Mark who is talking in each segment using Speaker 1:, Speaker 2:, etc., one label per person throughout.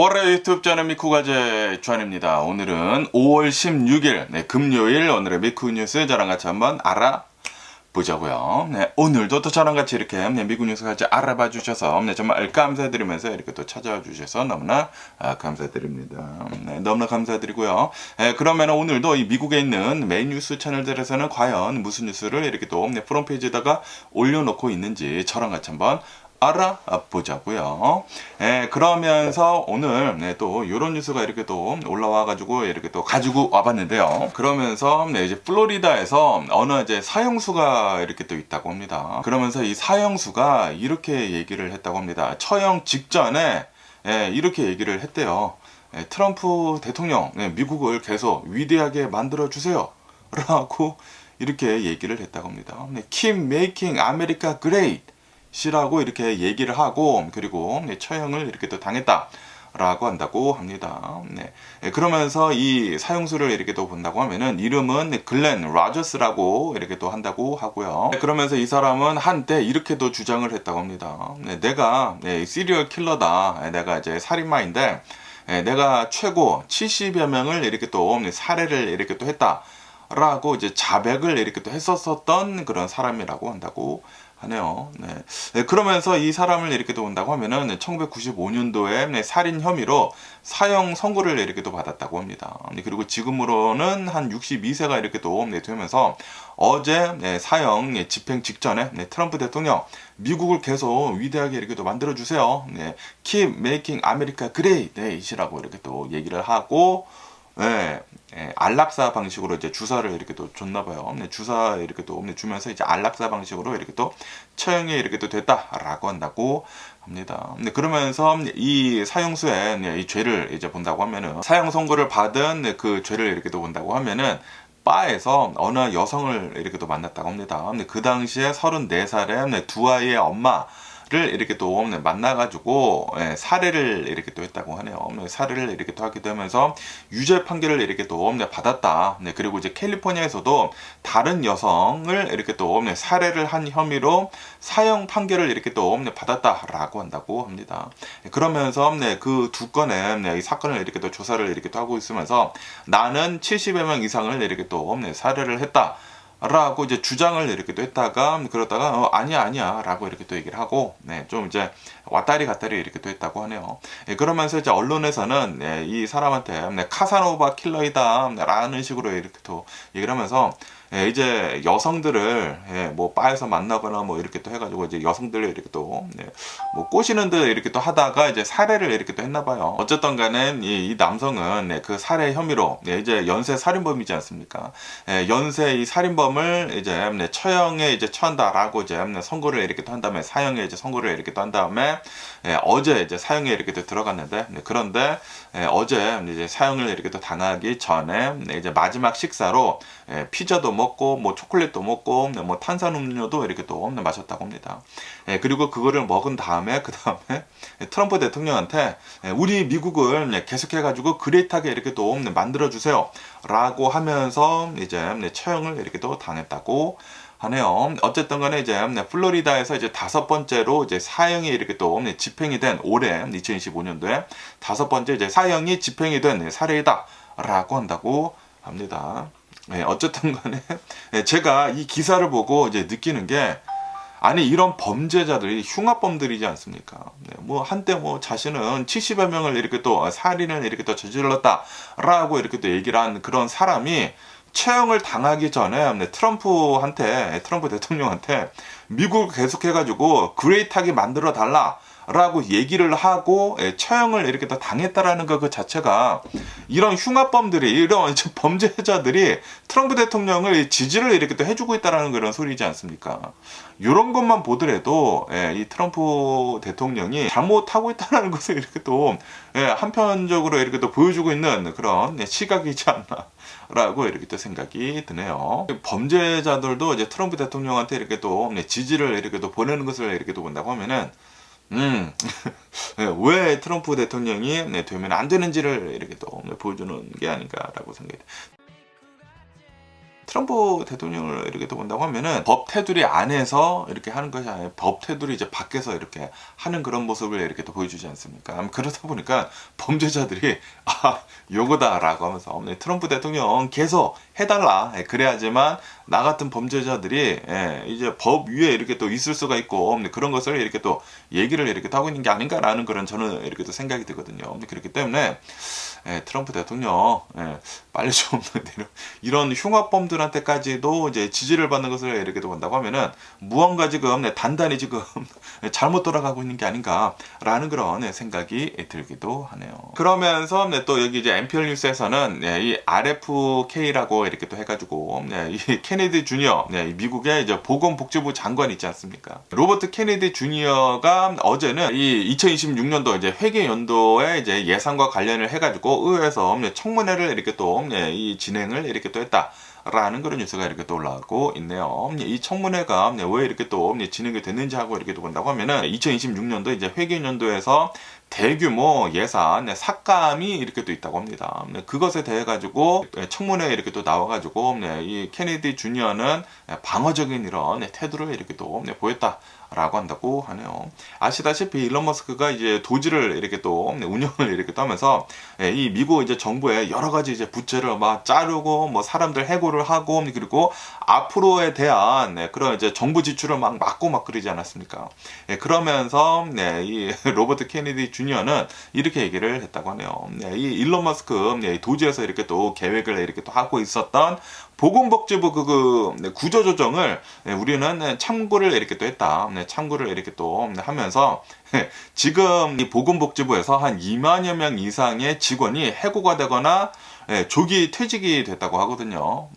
Speaker 1: 5월의 유튜브 채널 미쿠가제 주한입니다. 오늘은 5월 16일 금요일 오늘의 미쿠 뉴스 저랑 같이 한번 알아보자고요. 오늘도 또 저랑 같이 이렇게 미쿠 뉴스 같이 알아봐 주셔서 정말 감사드리면서 이렇게 또 찾아와 주셔서 너무나 감사드립니다. 너무나 감사드리고요. 그러면 오늘도 이 미국에 있는 메인 뉴스 채널들에서는 과연 무슨 뉴스를 이렇게 또 프론페이지에다가 올려놓고 있는지 저랑 같이 한번 알아보자고요. 그러면서 오늘 또 이런 뉴스가 이렇게 또 올라와가지고 이렇게 또 가지고 와봤는데요. 그러면서 이제 플로리다에서 어느 이제 사형수가 이렇게 또 있다고 합니다. 그러면서 이 사형수가 이렇게 얘기를 했다고 합니다. 처형 직전에 이렇게 얘기를 했대요. 트럼프 대통령, 미국을 계속 위대하게 만들어 주세요. 라고 이렇게 얘기를 했다고 합니다. Keep making America great. 시라고 이렇게 얘기를 하고 그리고 처형을 이렇게 또 당했다라고 한다고 합니다. 그러면서 이 사형수를 이렇게 또 본다고 하면은 이름은 글렌 라저스라고 이렇게 또 한다고 하고요. 그러면서 이 사람은 한때 이렇게도 주장을 했다고 합니다. 내가 시리얼 킬러다. 내가 이제 살인마인데 내가 최고 70여 명을 이렇게 또 살해를 이렇게 또 했다라고 이제 자백을 이렇게 또 했었던 그런 사람이라고 한다고 하네요. 그러면서 이 사람을 이렇게 또 본다고 하면은 1995년도에 살인 혐의로 사형 선고를 이렇게 또 받았다고 합니다. 그리고 지금으로는 한 62세가 이렇게 또 되면서 어제 사형 집행 직전에 트럼프 대통령 미국을 계속 위대하게 이렇게 또 만들어 주세요. Keep making America great 이라고 이렇게 또 얘기를 하고 안락사 방식으로 이제 주사를 이렇게 또 줬나봐요. 주사 이렇게 또 주면서 이제 안락사 방식으로 이렇게 또 처형이 이렇게 또 됐다라고 한다고 합니다. 그러면서 이 사형수의 이 죄를 이제 본다고 하면은 사형 선고를 받은 그 죄를 이렇게 또 본다고 하면은 바에서 어느 여성을 이렇게 또 만났다고 합니다. 그 당시에 34살의 두 아이의 엄마 를 이렇게 또 만나가지고 살해를 이렇게 또 했다고 하네요. 살해를 이렇게 또 하게 되면서 유죄 판결을 이렇게 또 받았다. 그리고 이제 캘리포니아에서도 다른 여성을 이렇게 또 살해를 한 혐의로 사형 판결을 이렇게 또 받았다라고 한다고 합니다. 그러면서 그 두 건의 이 사건을 이렇게 또 조사를 이렇게 또 하고 있으면서 나는 70여 명 이상을 이렇게 또 살해를 했다. 라고 이제 주장을 이렇게 또 했다가 그러다가 아니야 라고 이렇게 또 얘기를 하고 좀 이제 왔다리 갔다리 이렇게 또 했다고 하네요. 그러면서 이제 언론에서는 이 사람한테 카사노바 킬러이다 라는 식으로 이렇게 또 얘기를 하면서 이제 여성들을 뭐 바에서 만나거나 뭐 이렇게 또 해가지고 이제 여성들을 이렇게 또 뭐 꼬시는 듯 이렇게 또 하다가 이제 살해를 이렇게 또 했나봐요. 어쨌든 간에 이 남성은 그 살해 혐의로 이제 연쇄 살인범이지 않습니까? 연쇄 이 살인범을 이제 처형에 이제 처한다라고 이제 선고를 이렇게 또 한 다음에 사형에 이제 선고를 이렇게 또 한 다음에 어제 이제 사형에 이렇게 또 들어갔는데 그런데 어제 이제 사형을 이렇게 또 당하기 전에 이제 마지막 식사로 피자도 먹고 뭐 초콜릿도 먹고 뭐 탄산음료도 이렇게 또 마셨다고 합니다. 그리고 그거를 먹은 다음에 그 다음에 트럼프 대통령한테 우리 미국을 계속해가지고 그레이트하게 이렇게 또 만들어 주세요 라고 하면서 이제 처형을 이렇게 또 당했다고 하네요. 어쨌든 간에 이제 플로리다에서 이제 5번째로 이제 사형이 이렇게 또 집행이 된 올해 2025년도에 5번째 이제 사형이 집행이 된 사례이다 라고 한다고 합니다. 어쨌든 간에 제가 이 기사를 보고 이제 느끼는 게 아니 이런 범죄자들이 흉악범들이지 않습니까? 뭐 한때 뭐 자신은 70여 명을 이렇게 또 살인을 이렇게 또 저질렀다라고 이렇게 또 얘기를 한 그런 사람이 처형을 당하기 전에 트럼프 대통령한테 미국을 계속해가지고 그레이트하게 만들어 달라 라고 얘기를 하고 처형을 이렇게 또 당했다라는 것 그 자체가 이런 흉악범들이 이런 범죄자들이 트럼프 대통령을 지지를 이렇게 또 해주고 있다라는 그런 소리지 않습니까? 이런 것만 보더라도 이 트럼프 대통령이 잘못하고 있다라는 것을 이렇게 또 한편적으로 이렇게 또 보여주고 있는 그런 시각이지 않나. 라고 이렇게 또 생각이 드네요. 범죄자들도 이제 트럼프 대통령한테 이렇게 또 지지를 이렇게 또 보내는 것을 이렇게 또 본다고 하면은 왜 트럼프 대통령이 되면 안 되는지를 이렇게 또 보여주는 게 아닌가라고 생각이 트럼프 대통령을 이렇게 또 본다고 하면은 법 테두리 안에서 이렇게 하는 것이 아니라 법 테두리 이제 밖에서 이렇게 하는 그런 모습을 이렇게 또 보여주지 않습니까? 그러다 보니까 범죄자들이 요거다라고 하면서 트럼프 대통령 계속 해달라. 그래야지만 나 같은 범죄자들이 이제 법 위에 이렇게 또 있을 수가 있고 그런 것을 이렇게 또 얘기를 이렇게 또 하고 있는 게 아닌가라는 그런 저는 이렇게 또 생각이 들거든요. 그렇기 때문에 트럼프 대통령 빨리 좀 이런 흉악범들한테까지도 이제 지지를 받는 것을 이렇게 또 본다고 하면은 무언가 지금 단단히 지금 잘못 돌아가고 있는 게 아닌가라는 그런 생각이 들기도 하네요. 그러면서 또 여기 이제 NPR 뉴스에서는 이 RFK라고 이렇게 또 해가지고 이 케네디 주니어 미국의 이제 보건복지부 장관 있지 않습니까? 로버트 케네디 주니어가 어제는 이 2026년도 이제 회계 연도에 이제 예산과 관련을 해가지고 의회에서 청문회를 이렇게 또 이 진행을 이렇게 또 했다. 라는 그런 뉴스가 이렇게 또 올라오고 있네요. 이 청문회가 왜 이렇게 또 진행이 됐는지 하고 이렇게 또 본다고 하면은 2026년도 이제 회계연도에서 대규모 예산 삭감이 이렇게 또 있다고 합니다. 그것에 대해 가지고 청문회에 이렇게 또 나와가지고 이 케네디 주니어는 방어적인 이런 태도를 이렇게 또 보였다. 라고 한다고 하네요. 아시다시피 일론 머스크가 이제 도지를 이렇게 또 운영을 이렇게 또 하면서 이 미국 이제 정부의 여러 가지 이제 부채를 막 자르고 뭐 사람들 해고를 하고 그리고 앞으로에 대한 그런 이제 정부 지출을 막 막고 막 그러지 않았습니까? 그러면서 이 로버트 케네디 주니어는 이렇게 얘기를 했다고 하네요. 이 일론 머스크 도지에서 이렇게 또 계획을 이렇게 또 하고 있었던 보건복지부 구조조정을 우리는 참고를 이렇게 또 했다. 참고를 이렇게 또 하면서 지금 이 보건복지부에서 한 2만여 명 이상의 직원이 해고가 되거나 조기 퇴직이 됐다고 하거든요.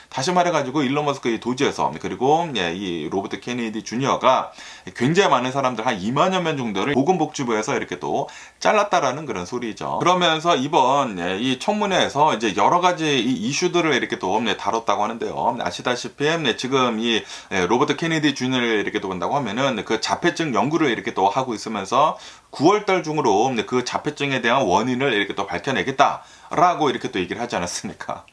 Speaker 1: 다시 말해가지고 일론 머스크 의 도지에서 그리고 이 로버트 케네디 주니어가 굉장히 많은 사람들 한 2만여 명 정도를 보건복지부에서 이렇게 또 잘랐다라는 그런 소리죠. 그러면서 이번 이 청문회에서 이제 여러 가지 이 이슈들을 이렇게 또 다뤘다고 하는데요. 아시다시피 지금 이 로버트 케네디 주니어를 이렇게 또 본다고 하면은 그 자폐증 연구를 이렇게 또 하고 있으면서 9월달 중으로 그 자폐증에 대한 원인을 이렇게 또 밝혀내겠다. 라고 이렇게 또 얘기를 하지 않았습니까?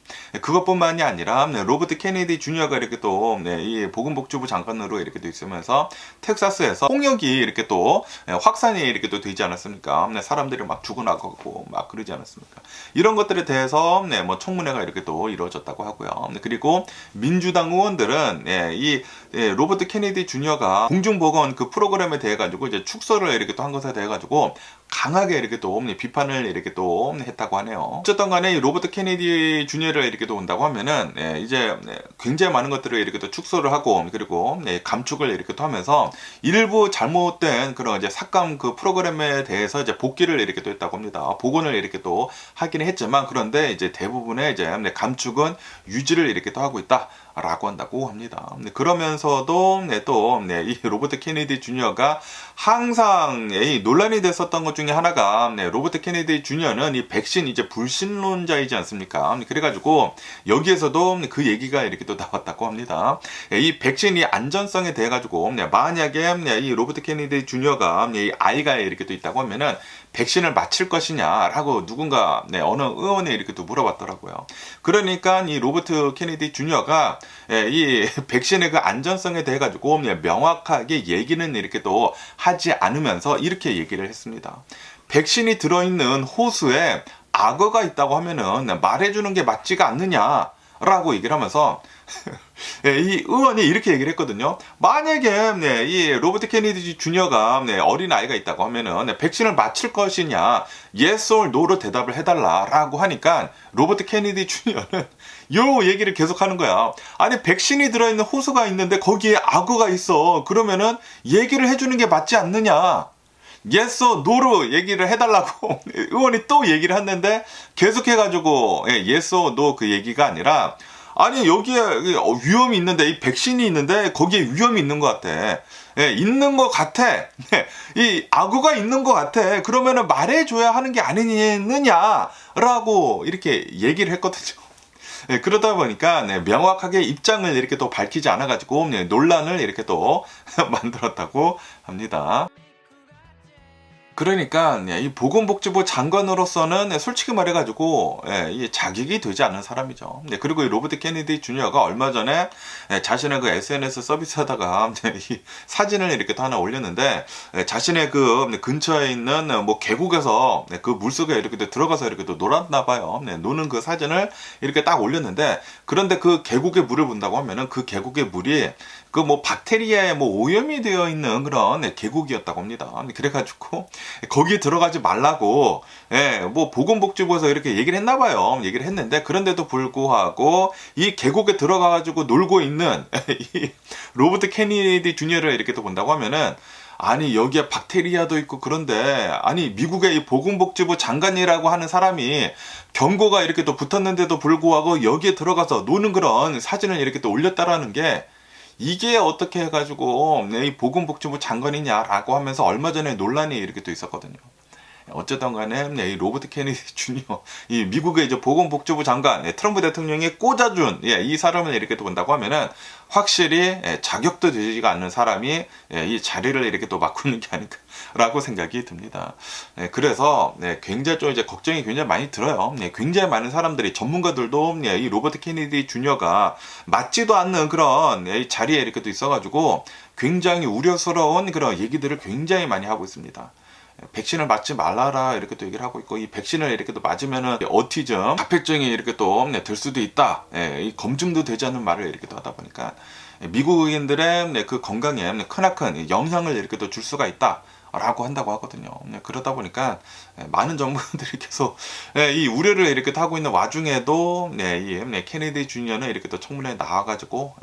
Speaker 1: 그것뿐만이 아니라 로버트 케네디 주니어가 이렇게 또 이 보건복지부 장관으로 이렇게 또 있으면서 텍사스에서 폭력이 이렇게 또 확산이 이렇게 또 되지 않았습니까? 사람들이 막 죽어나가고 막 그러지 않았습니까? 이런 것들에 대해서 뭐 청문회가 이렇게 또 이루어졌다고 하고요. 그리고 민주당 의원들은 이 로버트 케네디 주니어가 공중보건 그 프로그램에 대해 가지고 이제 축소를 이렇게 또 한 것에 대해 가지고 강하게 이렇게 또 비판을 이렇게 또 했다고 하네요. 어쨌든 간에 이 로버트 케네디 주니어를 이렇게 또 온다고 하면은 이제 굉장히 많은 것들을 이렇게 또 축소를 하고 그리고 감축을 이렇게 또 하면서 일부 잘못된 그런 이제 삭감 그 프로그램에 대해서 이제 복귀를 이렇게 또 했다고 합니다. 복원을 이렇게 또 하기는 했지만 그런데 이제 대부분의 이제 감축은 유지를 이렇게 또 하고 있다. 라고 한다고 합니다. 그러면서도 또 이 로버트 케네디 주니어가 항상 논란이 됐었던 것 중에 하나가 로버트 케네디 주니어는 이 백신 이제 불신론자이지 않습니까? 그래가지고 여기에서도 그 얘기가 이렇게 또 나왔다고 합니다. 이 백신이 안전성에 대해 가지고 만약에 이 로버트 케네디 주니어가 이 아이가 이렇게 또 있다고 하면은 백신을 맞힐 것이냐라고 누군가 어느 의원이 이렇게 또 물어봤더라고요. 그러니까 이 로버트 케네디 주니어가 이 백신의 그 안전성에 대해 가지고 명확하게 얘기는 이렇게 또 하지 않으면서 이렇게 얘기를 했습니다. 백신이 들어있는 호수에 악어가 있다고 하면은 말해주는 게 맞지가 않느냐라고 얘기를 하면서 이 의원이 이렇게 얘기를 했거든요. 만약에 이 로버트 케네디 주니어가 어린 아이가 있다고 하면은 백신을 맞힐 것이냐 yes or no로 대답을 해달라라고 하니까 로버트 케네디 주니어는 요 얘기를 계속하는 거야. 아니 백신이 들어있는 호수가 있는데 거기에 악어가 있어. 그러면은 얘기를 해주는 게 맞지 않느냐. yes or no로 얘기를 해달라고 의원이 또 얘기를 했는데 계속해가지고 yes or no 그 얘기가 아니라 아니 여기에 위험이 있는데 이 백신이 있는데 거기에 위험이 있는 것 같아. 있는 것 같아. 이 악어가 있는 것 같아. 그러면은 말해줘야 하는 게 아니느냐라고 이렇게 얘기를 했거든요. 그러다 보니까 명확하게 입장을 이렇게 또 밝히지 않아가지고 논란을 이렇게 또 만들었다고 합니다. 그러니까 이 보건복지부 장관으로서는 솔직히 말해가지고 이 자격이 되지 않는 사람이죠. 그리고 이 로버트 케네디 주니어가 얼마 전에 자신의 그 SNS 서비스하다가 이 사진을 이렇게 또 하나 올렸는데, 자신의 그 근처에 있는 뭐 계곡에서 그 물속에 이렇게 또 들어가서 이렇게 또 놀았나 봐요. 노는 그 사진을 이렇게 딱 올렸는데, 그런데 그 계곡의 물을 본다고 하면은 그 계곡의 물이 그 뭐 박테리아에 뭐 오염이 되어 있는 그런 계곡이었다고 합니다. 그래가지고 거기에 들어가지 말라고 뭐 보건복지부에서 이렇게 얘기를 했나 봐요. 얘기를 했는데, 그런데도 불구하고 이 계곡에 들어가가지고 놀고 있는 이 로버트 케네디 주니어를 이렇게 또 본다고 하면은, 아니 여기에 박테리아도 있고, 그런데 아니 미국의 이 보건복지부 장관이라고 하는 사람이 경고가 이렇게 또 붙었는데도 불구하고 여기에 들어가서 노는 그런 사진을 이렇게 또 올렸다라는 게, 이게 어떻게 해가지고 이 보건복지부 장관이냐라고 하면서 얼마 전에 논란이 이렇게 또 있었거든요. 어쨌든 간에 이 로버트 케네디 주니어, 이 미국의 이제 보건복지부 장관, 트럼프 대통령이 꽂아준 이 사람을 이렇게 또 본다고 하면은, 확실히 자격도 되지가 않는 사람이 이 자리를 이렇게 또 맡고 있는 게 아닌가라고 생각이 듭니다. 그래서 굉장히 좀 이제 걱정이 굉장히 많이 들어요. 굉장히 많은 사람들이, 전문가들도 이 로버트 케네디 주니어가 맞지도 않는 그런 이 자리에 이렇게 또 있어가지고 굉장히 우려스러운 그런 얘기들을 굉장히 많이 하고 있습니다. 백신을 맞지 말라라 이렇게 또 얘기를 하고 있고, 이 백신을 이렇게 또 맞으면은 어티즘, 자폐증이 이렇게 또 들 수도 있다. 이 검증도 되지 않는 말을 이렇게 또 하다 보니까 미국인들의 그 건강에 크나큰 영향을 이렇게 또 줄 수가 있다. 라고 한다고 하거든요. 그러다 보니까 많은 전문가들이 계속 이 우려를 이렇게 하고 있는 와중에도 이 케네디 주니어는 이렇게 또 청문회에 나와가지고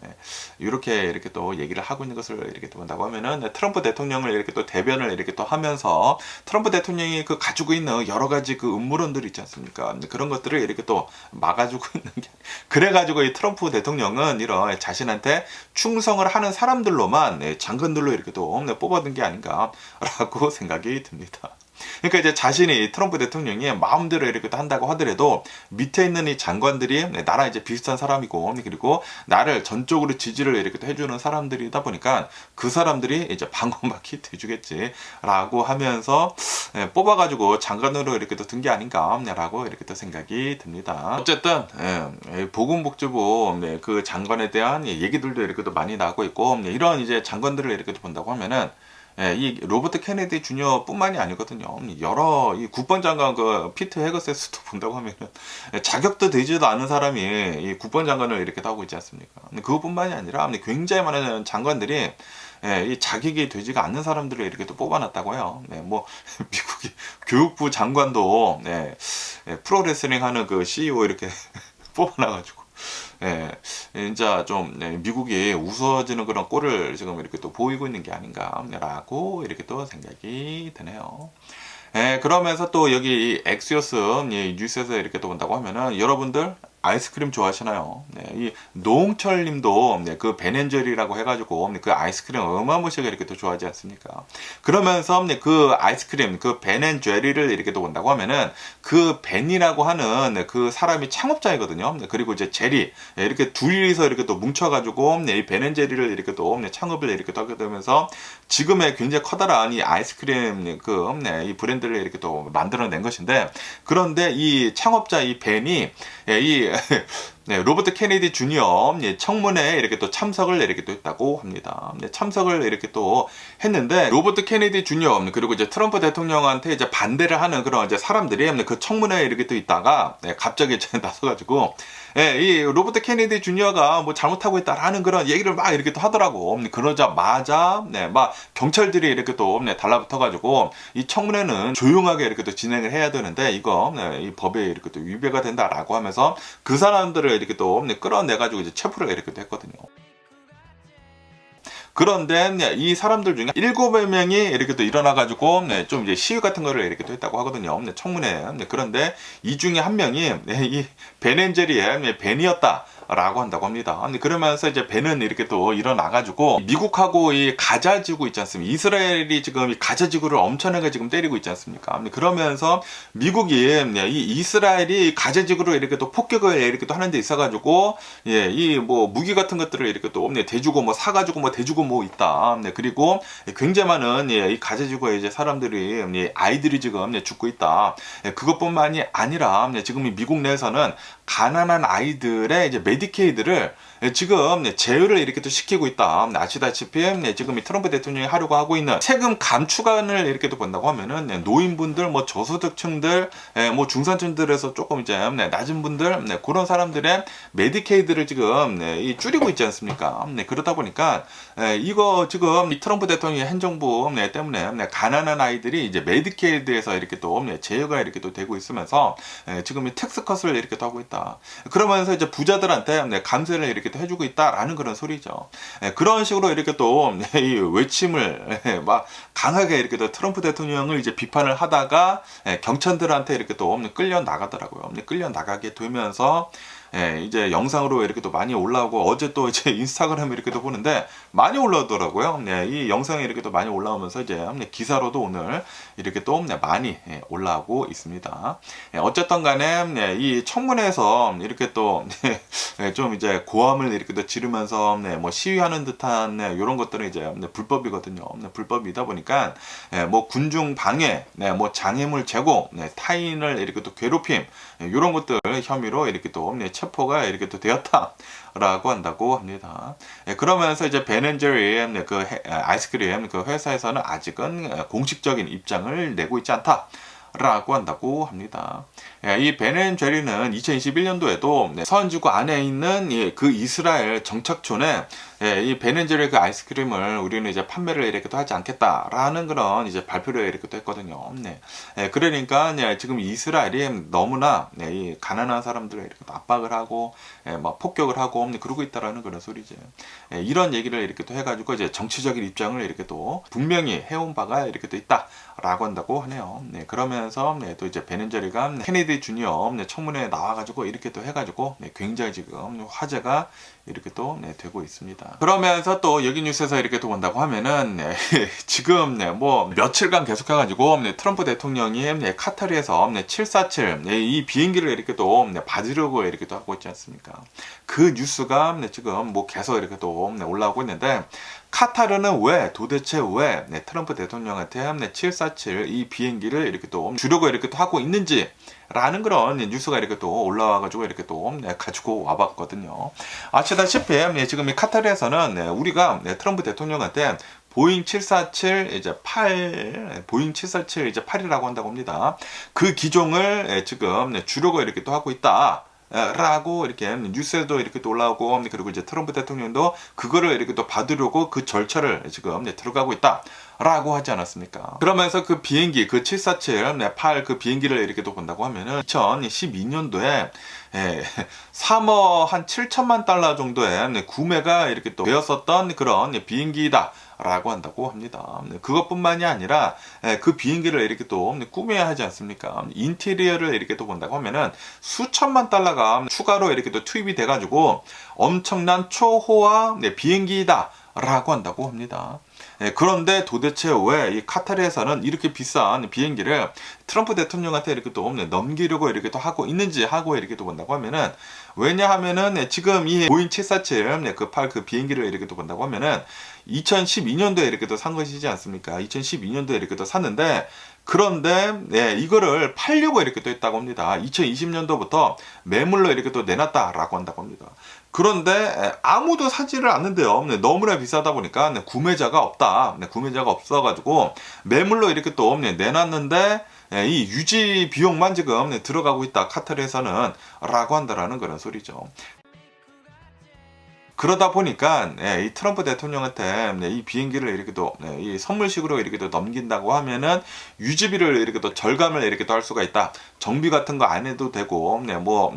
Speaker 1: 이렇게 또 얘기를 하고 있는 것을 이렇게 또 본다고 하면은, 트럼프 대통령을 이렇게 또 대변을 이렇게 또 하면서 트럼프 대통령이 그 가지고 있는 여러 가지 그 음모론들 있지 않습니까? 그런 것들을 이렇게 또 막아주고 있는 게, 그래가지고 이 트럼프 대통령은 이런 자신한테 충성을 하는 사람들로만 장관들로 이렇게 또 뽑아둔 게 아닌가 라고 생각이 듭니다. 그러니까 이제 자신이, 트럼프 대통령이 마음대로 이렇게 한다고 하더라도 밑에 있는 이 장관들이 나랑 이제 비슷한 사람이고, 그리고 나를 전적으로 지지를 이렇게 해주는 사람들이다 보니까 그 사람들이 이제 방어막이 돼주겠지라고 하면서 뽑아가지고 장관으로 이렇게 든 게 아닌가라고 이렇게 또 생각이 듭니다. 어쨌든 보건복지부 그 장관에 대한 얘기들도 이렇게 또 많이 나오고 있고, 이런 이제 장관들을 이렇게 본다고 하면은, 이 로버트 케네디 주니어 뿐만이 아니거든요. 여러 이 국방장관 그 피트 헤거세스도 본다고 하면은 자격도 되지도 않은 사람이 이 국방장관을 이렇게 하고 있지 않습니까? 그것뿐만이 아니라 굉장히 많은 장관들이 이 자격이 되지가 않는 사람들을 이렇게 또 뽑아놨다고 해요. 뭐 미국의 교육부 장관도 프로레슬링 하는 그 CEO 이렇게 뽑아놔가지고. 진짜 좀 미국이 우스워지는 그런 꼴을 지금 이렇게 또 보이고 있는 게 아닌가라고 이렇게 또 생각이 드네요. 그러면서 또 여기 엑시오스 뉴스에서 이렇게 또 본다고 하면은, 여러분들 아이스크림 좋아하시나요? 이 노홍철님도 그 벤앤제리라고 해가지고 그 아이스크림 어마무시하게 이렇게 또 좋아하지 않습니까? 그러면서 그 아이스크림, 그 벤앤제리를 이렇게 또 본다고 하면은, 그 벤이라고 하는 그 사람이 창업자이거든요. 그리고 이제 제리, 이렇게 둘이서 이렇게 또 뭉쳐가지고 이 벤앤제리를 이렇게 또 창업을 이렇게 또 하게 되면서 지금의 굉장히 커다란 이 아이스크림 이 브랜드를 이렇게 또 만들어낸 것인데, 그런데 이 창업자 이 벤이 이 로버트 케네디 주니어 청문회에 이렇게 또 참석을 이렇게 또 했다고 합니다. 참석을 이렇게 또 했는데, 로버트 케네디 주니어 그리고 이제 트럼프 대통령한테 이제 반대를 하는 그런 이제 사람들이 그 청문회에 이렇게 또 있다가 갑자기 나서가지고 이 로버트 케네디 주니어가 뭐 잘못하고 있다라는 그런 얘기를 막 이렇게 또 하더라고. 그러자마자 막 경찰들이 이렇게 또 달라붙어가지고, 이 청문회는 조용하게 이렇게 또 진행을 해야 되는데 이거 이 법에 이렇게 또 위배가 된다라고 하면서 그 사람들을 이렇게 또 끌어내가지고 이제 체포를 이렇게 또 했거든요. 그런데 이 사람들 중에 7명이 이렇게 또 일어나가지고 좀 이제 시위 같은 거를 이렇게 또 했다고 하거든요. 청문회. 그런데 이 중에 한 명이 이 벤앤제리의 벤이었다 라고 한다고 합니다. 그러면서 이제 배는 이렇게 또 일어나가지고 미국하고 이 가자지구 있지 않습니까? 이스라엘이 지금 이 가자지구를 엄청나게 지금 때리고 있지 않습니까? 그러면서 미국이 이 이스라엘이 가자지구를 이렇게 또 폭격을 이렇게 또 하는 데 있어가지고 이 뭐 무기 같은 것들을 이렇게 또 대주고 뭐 사가지고 뭐 대주고 뭐 있다. 그리고 굉장히 많은 이 가자지구에 이제 사람들이 아이들이 지금 죽고 있다. 그것뿐만이 아니라 지금 이 미국 내에서는 가난한 아이들의 이제 메디케이드를 지금 제휴를 이렇게 또 시키고 있다. 아시다시피 지금 이 트럼프 대통령이 하려고 하고 있는 세금 감축안을 이렇게 또 본다고 하면은 노인분들, 뭐 저소득층들, 뭐 중산층들에서 조금 이제 낮은 분들 그런 사람들의 메디케이드를 지금 줄이고 있지 않습니까? 그러다 보니까 이거 지금 이 트럼프 대통령의 행정부 때문에 가난한 아이들이 이제 메디케이드에서 이렇게 또 제휴가 이렇게 또 되고 있으면서 지금 이 텍스컷을 이렇게 또 하고 있다. 그러면서 이제 부자들한테 감세를 이렇게 또 해주고 있다라는 그런 소리죠. 그런 식으로 이렇게 또 이 외침을 막 강하게 이렇게 또 트럼프 대통령을 이제 비판을 하다가 경찰들한테 이렇게 또 끌려 나가더라고요. 끌려 나가게 되면서 이제 영상으로 이렇게 또 많이 올라오고 어제 또 이제 인스타그램에 이렇게 또 보는데 많이 올라오더라고요. 이 영상이 이렇게 또 많이 올라오면서 이제 기사로도 오늘 이렇게 또 많이 올라오고 있습니다. 어쨌든 간에 이 청문회에서 이렇게 또 좀 이제 고함을 이렇게 또 지르면서 뭐 시위하는 듯한 이런 것들은 이제 불법이거든요. 불법이다 보니까 뭐 군중 방해, 뭐 장애물 제공, 타인을 이렇게 또 괴롭힘 이런 것들 혐의로 이렇게 또 체포가 이렇게 또 되었다라고 한다고 합니다. 그러면서 이제 베넨제리 그 아이스크림 그 회사에서는 아직은 공식적인 입장을 내고 있지 않다라고 한다고 합니다. 이 베넨제리는 2021년도에도 서안지구 안에 있는 그 이스라엘 정착촌에 이 베넨제리 그 아이스크림을 우리는 이제 판매를 이렇게 또 하지 않겠다라는 그런 이제 발표를 이렇게 또 했거든요. 그러니까 지금 이스라엘이 너무나 이 가난한 사람들을 이렇게 또 압박을 하고 막 폭격을 하고 그러고 있다라는 그런 소리죠. 이런 얘기를 이렇게 또 해가지고 이제 정치적인 입장을 이렇게 또 분명히 해온 바가 이렇게 또 있다라고 한다고 하네요. 그러면서 또 이제 베넨제리가 케네디 주니어 청문회에 나와가지고 이렇게 또 해가지고 굉장히 지금 화제가 이렇게 또 되고 있습니다. 그러면서 또 여기 뉴스에서 이렇게 또 본다고 하면은 지금 뭐 며칠간 계속해가지고 트럼프 대통령이 카타르에서 747 이 비행기를 이렇게 또 받으려고 이렇게 또 하고 있지 않습니까? 그 뉴스가 지금 뭐 계속 이렇게 또 올라오고 있는데 카타르는 도대체 왜 트럼프 대통령한테 747 이 비행기를 이렇게 또 주려고 이렇게 또 하고 있는지 라는 그런 뉴스가 이렇게 또 올라와가지고 이렇게 또 가지고 와봤거든요. 아시다시피 지금 이 카타르에서는 우리가 트럼프 대통령한테 보잉 747 이제 8 보잉 747 이제 8이라고 한다고 합니다. 그 기종을 지금 주려고 이렇게 또 하고 있다. 라고 이렇게 뉴스에도 이렇게 또 올라오고 그리고 이제 트럼프 대통령도 그거를 이렇게 또 받으려고 그 절차를 지금 들어가고 있다 라고 하지 않았습니까? 그러면서 그 비행기 그 747 8 그 비행기를 이렇게 또 본다고 하면은 2012년도에 3억 한 7천만 달러 정도의 구매가 이렇게 또 되었었던 그런 비행기다 라고 한다고 합니다. 그것뿐만이 아니라 그 비행기를 이렇게 또 꾸며야 하지 않습니까? 인테리어를 이렇게 또 본다고 하면은 수천만 달러가 추가로 이렇게 또 투입이 돼가지고 엄청난 초호화 비행기다 라고 한다고 합니다. 그런데 도대체 왜 이 카타르에서는 이렇게 비싼 비행기를 트럼프 대통령한테 이렇게 또 넘기려고 이렇게 또 하고 있는지 하고 이렇게 또 본다고 하면은 왜냐하면은 지금 이 보잉 747 그 8 그 비행기를 이렇게 또 본다고 하면은 2012년도에 이렇게 또 산 것이지 않습니까? 2012년도에 이렇게 또 샀는데 그런데 이거를 팔려고 이렇게 또 했다고 합니다. 2020년도부터 매물로 이렇게 또 내놨다라고 한다고 합니다. 그런데 아무도 사지를 않는데요. 너무나 비싸다 보니까 구매자가 없다. 구매자가 없어가지고 매물로 이렇게 또 내놨는데 이 유지 비용만 지금 들어가고 있다. 카타르에서는 라고 한다라는 그런 소리죠. 그러다 보니까 이 트럼프 대통령한테 이 비행기를 이렇게 또 이 선물식으로 이렇게 또 넘긴다고 하면은 유지비를 이렇게 또 절감을 이렇게 또 할 수가 있다. 정비 같은 거 안 해도 되고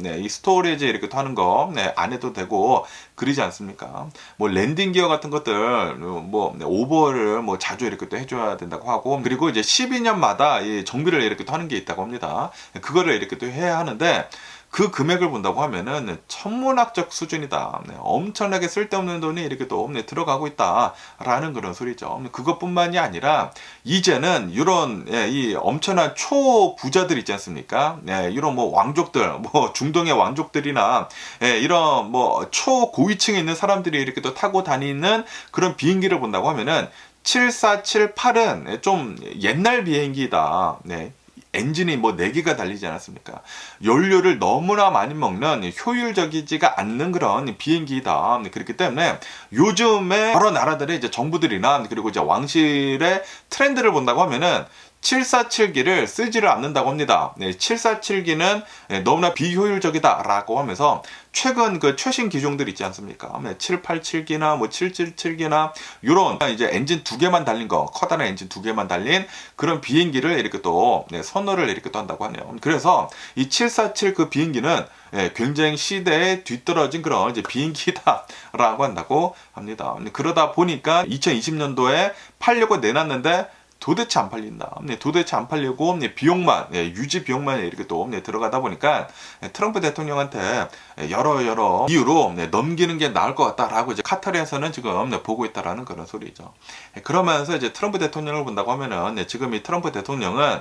Speaker 1: 이 스토리지 이렇게 또 하는 거 안 해도 되고 그러지 않습니까? 뭐 랜딩 기어 같은 것들 뭐 오버를 뭐 자주 이렇게 또 해줘야 된다고 하고 그리고 이제 12년마다 이 정비를 이렇게 또 하는 게 있다고 합니다. 그거를 이렇게 또 해야 하는데 그 금액을 본다고 하면은 천문학적 수준이다. 엄청나게 쓸데없는 돈이 이렇게 또 들어가고 있다라는 그런 소리죠. 그것뿐만이 아니라 이제는 이런 이 엄청난 초부자들 있지 않습니까? 이런 뭐 왕족들, 뭐 중동의 왕족들이나 이런 뭐 초고위층에 있는 사람들이 이렇게 또 타고 다니는 그런 비행기를 본다고 하면은 7478은 좀 옛날 비행기다. 엔진이 뭐 4개가 달리지 않았습니까? 연료를 너무나 많이 먹는 효율적이지가 않는 그런 비행기다. 그렇기 때문에 요즘에 여러 나라들의 이제 정부들이나 그리고 이제 왕실의 트렌드를 본다고 하면은 747기를 쓰지를 않는다고 합니다. 747기는 너무나 비효율적이다라고 하면서 최근 그 최신 기종들 있지 않습니까? 787기나 뭐 777기나 이런 이제 엔진 2개만 달린 거, 커다란 엔진 2개만 달린 그런 비행기를 이렇게 또 선호를 이렇게 또 한다고 하네요. 그래서 이 747 그 비행기는 굉장히 시대에 뒤떨어진 그런 이제 비행기다라고 한다고 합니다. 그러다 보니까 2020년도에 팔려고 내놨는데 도대체 안 팔린다. 도대체 안 팔리고 비용만 유지 비용만 이렇게 또 들어가다 보니까 트럼프 대통령한테 여러 이유로 넘기는 게 나을 것 같다라고 이제 카타르에서는 지금 보고 있다라는 그런 소리죠. 그러면서 이제 트럼프 대통령을 본다고 하면은 지금 이 트럼프 대통령은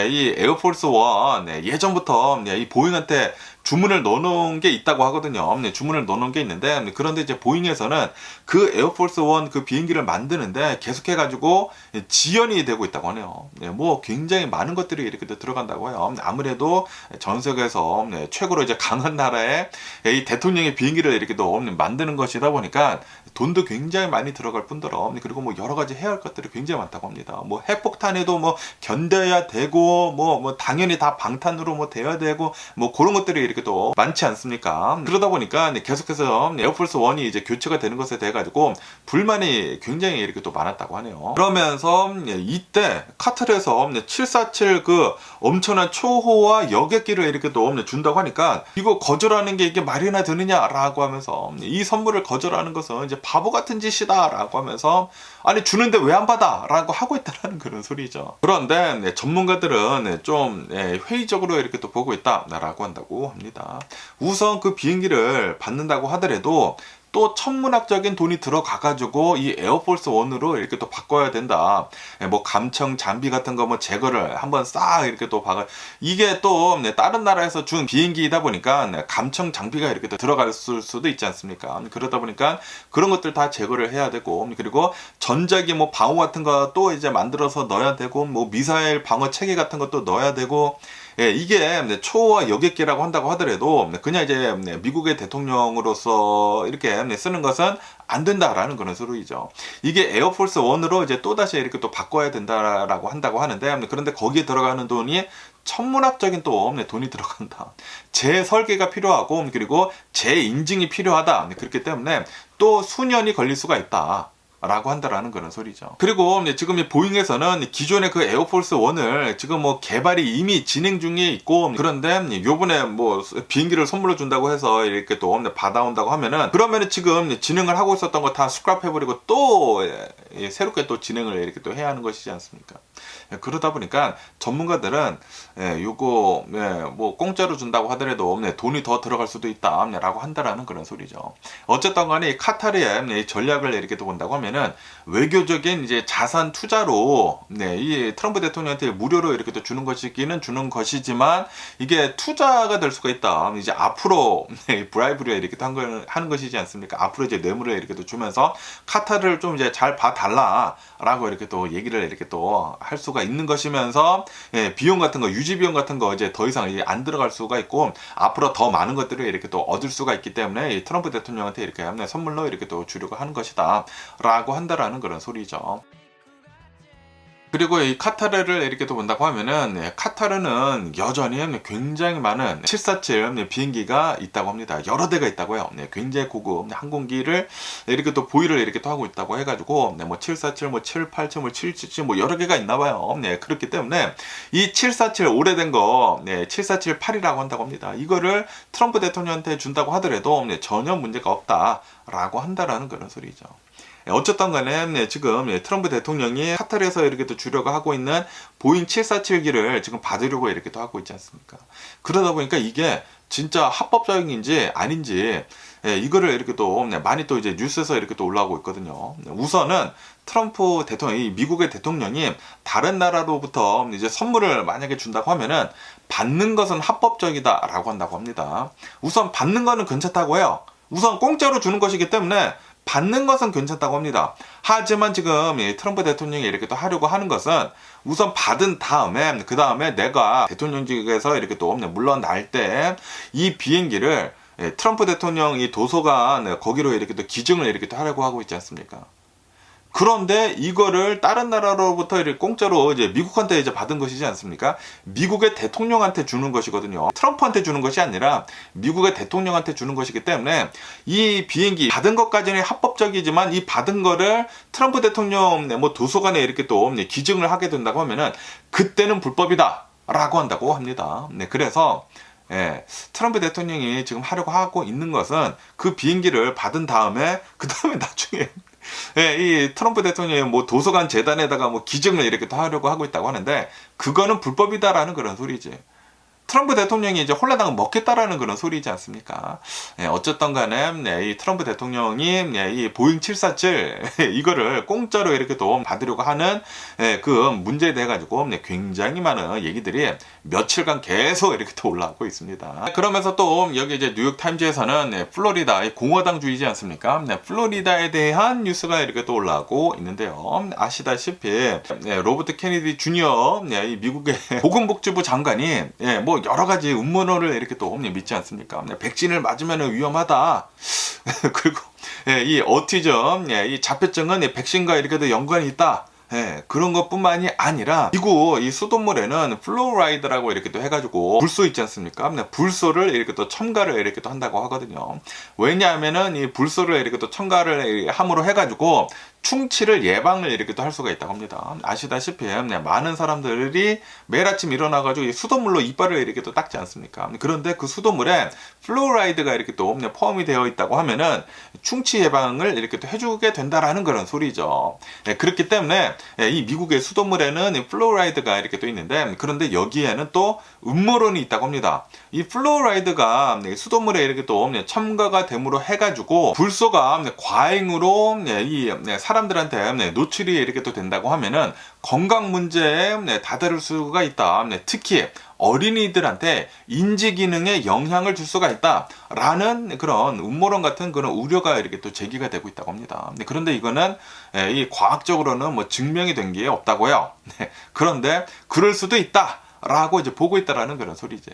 Speaker 1: 이 에어포스 원 예전부터 이 보잉한테 주문을 넣어놓은 게 있다고 하거든요. 주문을 넣어놓은 게 있는데 그런데 이제 보잉에서는 그 에어포스 원 그 비행기를 만드는데 계속해가지고 지연이 되고 있다고 하네요. 뭐 굉장히 많은 것들이 이렇게 들어간다고 해요. 아무래도 전 세계에서 최고로 이제 강한 나라의 이 대통령의 비행기를 이렇게 또 만드는 것이다 보니까 돈도 굉장히 많이 들어갈 뿐더러 그리고 뭐 여러 가지 해야 할 것들이 굉장히 많다고 합니다. 뭐 핵폭탄에도 뭐 견뎌야 되고 뭐 당연히 다 방탄으로 뭐 돼야 되고 뭐 그런 것들이 이렇게 또 많지 않습니까? 그러다 보니까 계속해서 에어포스 원이 이제 교체가 되는 것에 대해 가지고 불만이 굉장히 이렇게 또 많았다고 하네요. 그러면서 이때 카타르에서 747 그 엄청난 초호화 여객기를 이렇게 또 준다고 하니까 이거 거절하는 게 이게 말이나 되느냐라고 하면서 이 선물을 거절하는 것은 이제 바보 같은 짓이다라고 하면서 아니 주는데 왜 안 받아라고 하고 있다라는 그런 소리죠. 그런데 전문가들은 좀 회의적으로 이렇게 또 보고 있다라고 한다고 합니다. 우선 그 비행기를 받는다고 하더라도 또 천문학적인 돈이 들어가가지고 이 에어포스 원으로 이렇게 또 바꿔야 된다. 뭐 감청 장비 같은 거 뭐 제거를 한번 싹 이렇게 또 박아. 이게 또 다른 나라에서 준 비행기이다 보니까 감청 장비가 이렇게 또 들어갈 수도 있지 않습니까? 그러다 보니까 그런 것들 다 제거를 해야 되고 그리고 전자기 뭐 방어 같은 거 또 이제 만들어서 넣어야 되고 뭐 미사일 방어 체계 같은 것도 넣어야 되고 이게 초호화 여객기라고 한다고 하더라도 그냥 이제 미국의 대통령으로서 이렇게 쓰는 것은 안 된다라는 그런 소리죠. 이게 에어포스 원으로 이제 또다시 이렇게 또 바꿔야 된다라고 한다고 하는데 그런데 거기에 들어가는 돈이 천문학적인 또 돈이 들어간다. 재설계가 필요하고 그리고 재인증이 필요하다. 그렇기 때문에 또 수년이 걸릴 수가 있다. 라고 한다라는 그런 소리죠. 그리고 지금 이 보잉에서는 기존의 그 에어포스 1을 지금 뭐 개발이 이미 진행 중에 있고 그런데 요번에 뭐 비행기를 선물로 준다고 해서 이렇게 또 받아온다고 하면은 그러면은 지금 진행을 하고 있었던 거 다 스크랩해버리고 또 새롭게 또 진행을 이렇게 또 해야 하는 것이지 않습니까? 그러다 보니까 전문가들은 요거 뭐 공짜로 준다고 하더라도 돈이 더 들어갈 수도 있다라고 한다라는 그런 소리죠. 어쨌든 간에 카타르의 전략을 이렇게 또 본다고 하면은 외교적인 이제 자산 투자로 이 트럼프 대통령한테 무료로 이렇게 또 주는 것이기는 주는 것이지만 이게 투자가 될 수가 있다. 이제 앞으로 브라이브를 이렇게 또 하는 것이지 않습니까? 앞으로 이제 뇌물을 이렇게 또 주면서 카타르를 좀 이제 잘 봐달라라고 이렇게 또 얘기를 이렇게 또 할 수가 있는 것이면서 비용 같은 거 유지 비용 같은 거 이제 더 이상 이제 안 들어갈 수가 있고 앞으로 더 많은 것들을 이렇게 또 얻을 수가 있기 때문에 트럼프 대통령한테 이렇게 선물로 이렇게 또 주려고 하는 것이다라고 한다라는 그런 소리죠. 그리고 이 카타르를 이렇게 또 본다고 하면은 카타르는 여전히 굉장히 많은 747 비행기가 있다고 합니다. 여러 대가 있다고 해요. 굉장히 고급 항공기를 이렇게 또 보유를 이렇게 또 하고 있다고 해가지고 뭐 747, 뭐 787, 뭐 777 뭐 여러 개가 있나 봐요. 그렇기 때문에 이 747 오래된 거 7478이라고 한다고 합니다. 이거를 트럼프 대통령한테 준다고 하더라도 전혀 문제가 없다라고 한다라는 그런 소리죠. 어쨌든 간에 지금 트럼프 대통령이 카타르에서 이렇게 또 주려고 하고 있는 보잉 747기를 지금 받으려고 이렇게 또 하고 있지 않습니까? 그러다 보니까 이게 진짜 합법적인지 아닌지 이거를 이렇게 또 많이 또 이제 뉴스에서 이렇게 또 올라오고 있거든요. 우선은 트럼프 대통령이 미국의 대통령이 다른 나라로부터 이제 선물을 만약에 준다고 하면은 받는 것은 합법적이다라고 한다고 합니다. 우선 받는 거는 괜찮다고 해요. 우선 공짜로 주는 것이기 때문에 받는 것은 괜찮다고 합니다. 하지만 지금 트럼프 대통령이 이렇게 또 하려고 하는 것은 우선 받은 다음에 그 다음에 내가 대통령직에서 이렇게 또 물러날 때 이 비행기를 트럼프 대통령 이 도서관 거기로 이렇게 또 기증을 이렇게 또 하려고 하고 있지 않습니까? 그런데 이거를 다른 나라로부터 이렇게 공짜로 이제 미국한테 이제 받은 것이지 않습니까? 미국의 대통령한테 주는 것이거든요. 트럼프한테 주는 것이 아니라 미국의 대통령한테 주는 것이기 때문에 이 비행기 받은 것까지는 합법적이지만 이 받은 거를 트럼프 대통령 뭐 도서관에 이렇게 또 기증을 하게 된다고 하면은 그때는 불법이다라고 한다고 합니다. 그래서 트럼프 대통령이 지금 하려고 하고 있는 것은 그 비행기를 받은 다음에 그 다음에 나중에 이 트럼프 대통령이 뭐 도서관 재단에다가 뭐 기증을 이렇게 또 하려고 하고 있다고 하는데 그거는 불법이다라는 그런 소리지. 트럼프 대통령이 이제 홀라당을 먹겠다라는 그런 소리지 않습니까? 어쨌든 간에 이 트럼프 대통령이 이 보잉 747 이거를 공짜로 이렇게 또 받으려고 하는 그 문제에 대해 가지고 굉장히 많은 얘기들이 며칠간 계속 이렇게 또 올라오고 있습니다. 그러면서 또 여기 이제 뉴욕 타임즈에서는 플로리다 공화당주의지 않습니까? 플로리다에 대한 뉴스가 이렇게 또 올라오고 있는데요. 아시다시피 로버트 케네디 주니어 이 미국의 보건복지부 장관이 뭐 여러 가지 음모론을 이렇게 또 믿지 않습니까? 백신을 맞으면 위험하다. 그리고 이 오티즘, 이 자폐증은 백신과 이렇게도 연관이 있다. 그런 것뿐만이 아니라 미국 이 수돗물에는 플로라이드라고 이렇게 또 해가지고 불소 있지 않습니까? 불소를 이렇게 또 첨가를 이렇게 또 한다고 하거든요. 왜냐하면은 이 불소를 이렇게 또 첨가를 함으로 해가지고 충치를 예방을 이렇게 또 할 수가 있다고 합니다. 아시다시피 많은 사람들이 매일 아침 일어나가지고 이 수돗물로 이빨을 이렇게 또 닦지 않습니까? 그런데 그 수돗물에 플로라이드가 이렇게 또 포함이 되어 있다고 하면은 충치 예방을 이렇게 또 해주게 된다라는 그런 소리죠. 그렇기 때문에 이 미국의 수돗물에는 플로라이드가 이렇게 또 있는데 그런데 여기에는 또 음모론이 있다고 합니다. 이 플로라이드가 수돗물에 이렇게 또 첨가가 됨으로 해가지고 불소가 과잉으로 이 사람들한테 노출이 이렇게 또 된다고 하면은 건강 문제에 다다를 수가 있다. 특히 어린이들한테 인지 기능에 영향을 줄 수가 있다라는 그런 음모론 같은 그런 우려가 이렇게 또 제기가 되고 있다고 합니다. 그런데 이거는 이 과학적으로는 뭐 증명이 된 게 없다고요. 그런데 그럴 수도 있다라고 이제 보고 있다라는 그런 소리지.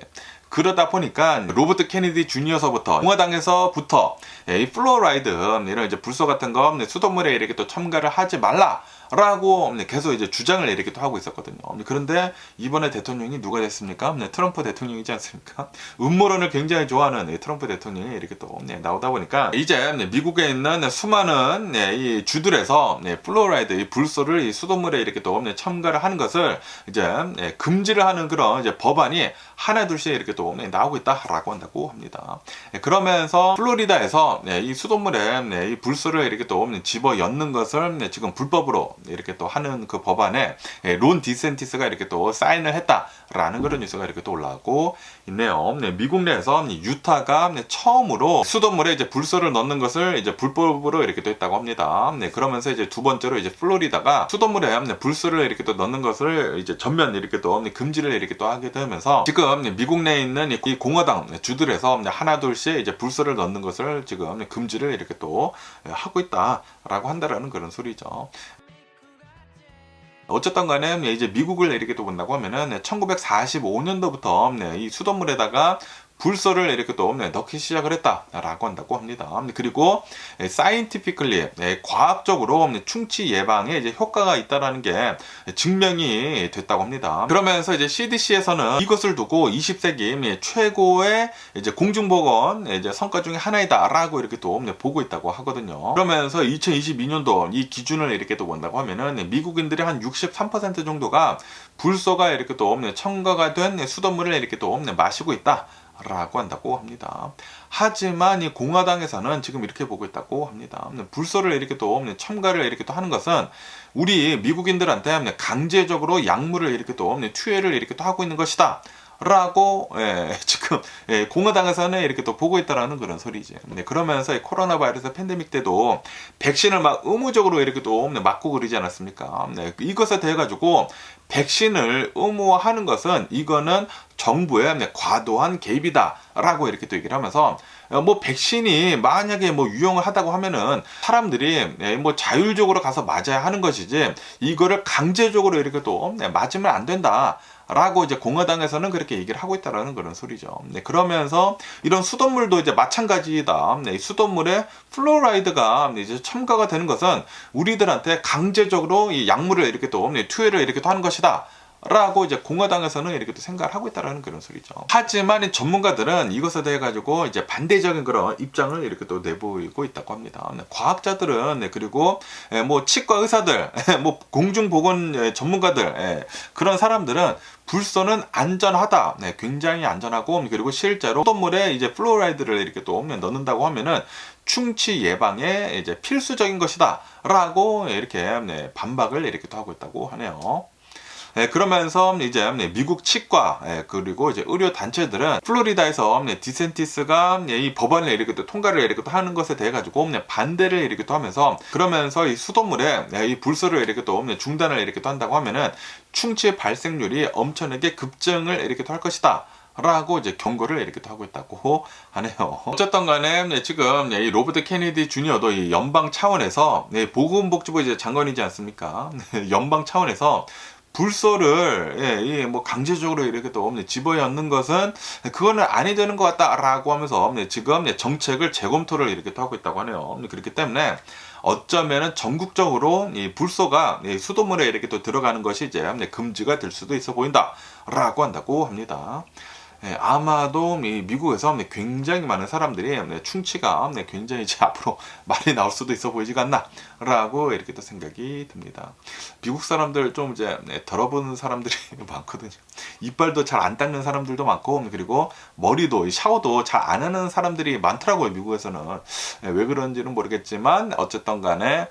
Speaker 1: 그러다 보니까 로버트 케네디 주니어서부터 공화당에서부터 이 플로라이드 이런 이제 불소 같은 거 수돗물에 이렇게 또 첨가를 하지 말라라고 계속 이제 주장을 이렇게 또 하고 있었거든요. 그런데 이번에 대통령이 누가 됐습니까? 트럼프 대통령이지 않습니까? 음모론을 굉장히 좋아하는 트럼프 대통령이 이렇게 또 나오다 보니까 이제 미국에 있는 수많은 이 주들에서 플로라이드 이 불소를 이 수돗물에 이렇게 또 첨가를 하는 것을 이제 금지를 하는 그런 이제 법안이 하나둘씩 이렇게 또 나오고 있다라고 한다고 합니다. 그러면서 플로리다에서 이 수돗물에 이 불소를 이렇게 또 집어 넣는 것을 지금 불법으로 이렇게 또 하는 그 법안에 론 디센티스가 이렇게 또 사인을 했다라는 그런 뉴스가 이렇게 또 올라오고 있네요. 미국 내에서 유타가 처음으로 수돗물에 이제 불소를 넣는 것을 이제 불법으로 이렇게 또 했다고 합니다. 그러면서 이제 두 번째로 이제 플로리다가 수돗물에 불소를 이렇게 또 넣는 것을 이제 전면 이렇게 또 금지를 이렇게 또 하게 되면서 지금 미국 내에 있는 이 공화당 주들에서 하나둘씩 이제 불소를 넣는 것을 지금 금지를 이렇게 또 하고 있다라고 한다라는 그런 소리죠. 어쨌든 간에 이제 미국을 이렇게 또 본다고 하면은 1945년도부터 이 수돗물에다가 불소를 이렇게 또 넣기 시작을 했다라고 한다고 합니다. 그리고 사이언티피컬리 과학적으로 충치 예방에 이제 효과가 있다라는 게 증명이 됐다고 합니다. 그러면서 이제 CDC에서는 이것을 두고 20세기 최고의 이제 공중보건 이제 성과 중에 하나이다라고 이렇게 또 보고 있다고 하거든요. 그러면서 2022년도 이 기준을 이렇게 또 본다고 하면은 미국인들의 한 63% 정도가 불소가 이렇게 또 첨가가 된 수돗물을 이렇게 또 마시고 있다. 라고 한다고 합니다. 하지만 이 공화당에서는 지금 이렇게 보고 있다고 합니다. 불소를 이렇게 또 첨가를 이렇게 또 하는 것은 우리 미국인들한테 강제적으로 약물을 이렇게 또 투여를 이렇게 또 하고 있는 것이다. 라고 지금 공화당에서는 이렇게 또 보고 있다라는 그런 소리지. 그러면서 이 코로나 바이러스 팬데믹 때도 백신을 막 의무적으로 이렇게 또 맞고 그러지 않았습니까? 이것에 대해 가지고 백신을 의무화하는 것은 이거는 정부의 과도한 개입이다라고 이렇게 또 얘기를 하면서 뭐 백신이 만약에 뭐 유용을 하다고 하면은 사람들이 뭐 자율적으로 가서 맞아야 하는 것이지 이거를 강제적으로 이렇게 또 맞으면 안 된다. 라고 이제 공화당에서는 그렇게 얘기를 하고 있다라는 그런 소리죠. 그러면서 이런 수돗물도 이제 마찬가지다. 이 수돗물에 플로라이드가 이제 첨가가 되는 것은 우리들한테 강제적으로 이 약물을 이렇게 또 투여를 이렇게 또 하는 것이다. 라고 이제 공화당에서는 이렇게 또 생각을 하고 있다라는 그런 소리죠. 하지만 이 전문가들은 이것에 대해 가지고 이제 반대적인 그런 입장을 이렇게 또 내보이고 있다고 합니다. 과학자들은 그리고 뭐 치과 의사들, 뭐 공중보건 전문가들 그런 사람들은 불소는 안전하다, 굉장히 안전하고 그리고 실제로 수돗물에 이제 플로라이드를 이렇게 또 넣는다고 하면은 충치 예방에 이제 필수적인 것이다라고 이렇게 반박을 이렇게 또 하고 있다고 하네요. 그러면서 이제 미국 치과 그리고 이제 의료 단체들은 플로리다에서 디센티스가 이 법안을 이렇게 또 통과를 이렇게 또 하는 것에 대해 가지고 반대를 이렇게 또 하면서 그러면서 이 수돗물에 이 불소를 이렇게 또 중단을 이렇게 또 한다고 하면은 충치 발생률이 엄청나게 급증을 이렇게 또 할 것이다. 라고 이제 경고를 이렇게 또 하고 있다고 하네요. 어쨌든 간에 지금 이 로버트 케네디 주니어도 이 연방 차원에서 보건복지부 이제 장관이지 않습니까? 연방 차원에서 불소를 뭐 강제적으로 이렇게 또 집어넣는 것은 그거는 아니 되는 것 같다라고 하면서 지금 정책을 재검토를 이렇게 또 하고 있다고 하네요. 그렇기 때문에 어쩌면은 전국적으로 이 불소가 수돗물에 이렇게 또 들어가는 것이 이제 금지가 될 수도 있어 보인다라고 한다고 합니다. 아마도 이 미국에서 굉장히 많은 사람들이 충치가 굉장히 이제 앞으로 많이 나올 수도 있어 보이지가 않나 라고 이렇게 또 생각이 듭니다. 미국 사람들 좀 이제 더러운 사람들이 많거든요. 이빨도 잘 안 닦는 사람들도 많고 그리고 머리도 샤워도 잘 안 하는 사람들이 많더라고요. 미국에서는 왜 그런지는 모르겠지만 어쨌든 간에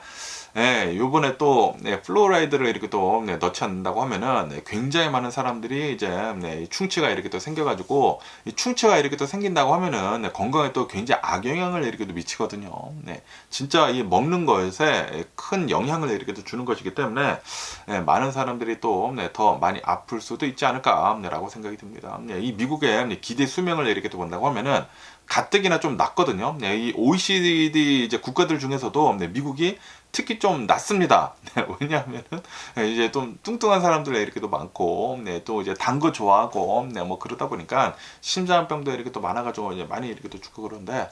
Speaker 1: 요번에 또 플로라이드를 이렇게 또 넣지 않는다고 하면은 굉장히 많은 사람들이 이제 충치가 이렇게 또 생겨가지고 이 충치가 이렇게 또 생긴다고 하면은 건강에 또 굉장히 악영향을 이렇게 또 미치거든요. 진짜 이 먹는 것에 큰 영향을 이렇게 또 주는 것이기 때문에 많은 사람들이 또 더 많이 아플 수도 있지 않을까라고 생각이 듭니다. 이 미국의 기대 수명을 이렇게 또 본다고 하면은 가뜩이나 좀 낮거든요. 이 OECD 이제 국가들 중에서도 미국이 특히 좀 낮습니다. 왜냐하면은 이제 좀 뚱뚱한 사람들 이렇게 또 많고, 또 이제 단 거 좋아하고, 뭐 그러다 보니까 심장병도 이렇게 또 많아가지고 이제 많이 이렇게 또 죽고 그런데,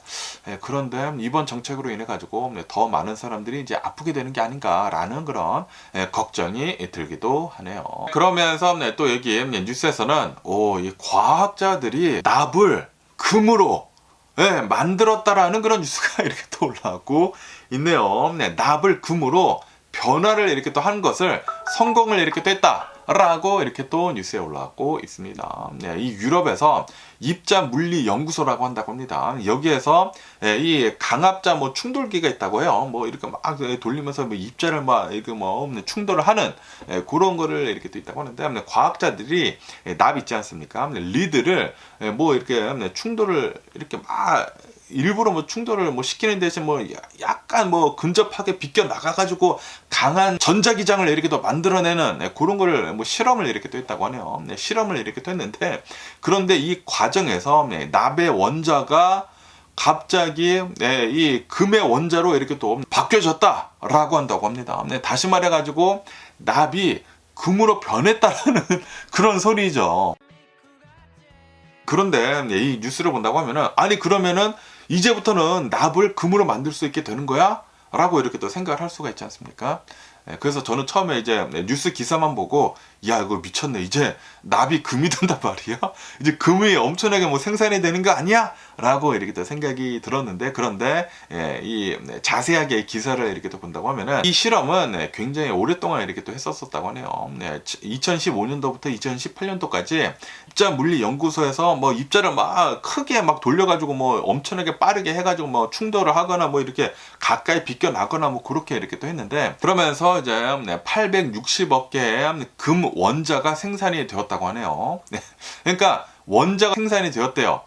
Speaker 1: 그런데 이번 정책으로 인해 가지고 더 많은 사람들이 이제 아프게 되는 게 아닌가라는 그런 걱정이 들기도 하네요. 그러면서 또 여기 뉴스에서는 이 과학자들이 납을 금으로 만들었다라는 그런 뉴스가 이렇게 또 올라오고 있네요. 납을 금으로 변화를 이렇게 또 한 것을 성공을 이렇게 또 했다라고 이렇게 또 뉴스에 올라오고 있습니다. 이 유럽에서 입자 물리 연구소라고 한다고 합니다. 여기에서 이 강압자 뭐 충돌기가 있다고 해요. 뭐 이렇게 막 돌리면서 뭐 입자를 막 이렇게 뭐 충돌을 하는 그런 거를 이렇게 또 있다고 하는데 과학자들이 납 있지 않습니까? 리드를 뭐 이렇게 충돌을 이렇게 막 일부러 뭐 충돌을 뭐 시키는 대신 뭐 약간 뭐 근접하게 비껴 나가가지고 강한 전자기장을 이렇게 또 만들어내는 그런 거를 뭐 실험을 이렇게 또 했다고 하네요. 실험을 이렇게 또 했는데 그런데 이 과정에서 납의 원자가 갑자기 이 금의 원자로 이렇게 또 바뀌어졌다라고 한다고 합니다. 다시 말해가지고 납이 금으로 변했다라는 그런 소리죠. 그런데 이 뉴스를 본다고 하면은 아니 그러면은 이제부터는 납을 금으로 만들 수 있게 되는 거야? 라고 이렇게 또 생각을 할 수가 있지 않습니까? 그래서 저는 처음에 이제 뉴스 기사만 보고 야 이거 미쳤네, 이제 납이 금이 된단 말이야, 이제 금이 엄청나게 뭐 생산이 되는 거 아니야? 라고 이렇게 또 생각이 들었는데, 그런데 이 자세하게 기사를 이렇게 또 본다고 하면은 이 실험은 굉장히 오랫동안 이렇게 또 했었다고 하네요. 2015년도부터 2018년도까지 입자 물리 연구소에서 뭐 입자를 막 크게 막 돌려가지고 뭐 엄청나게 빠르게 해가지고 뭐 충돌을 하거나 뭐 이렇게 가까이 비껴나거나 뭐 그렇게 이렇게 또 했는데, 그러면서 이제 860억 개의 금 원자가 생산이 되었다고 하네요. 그러니까 원자가 생산이 되었대요.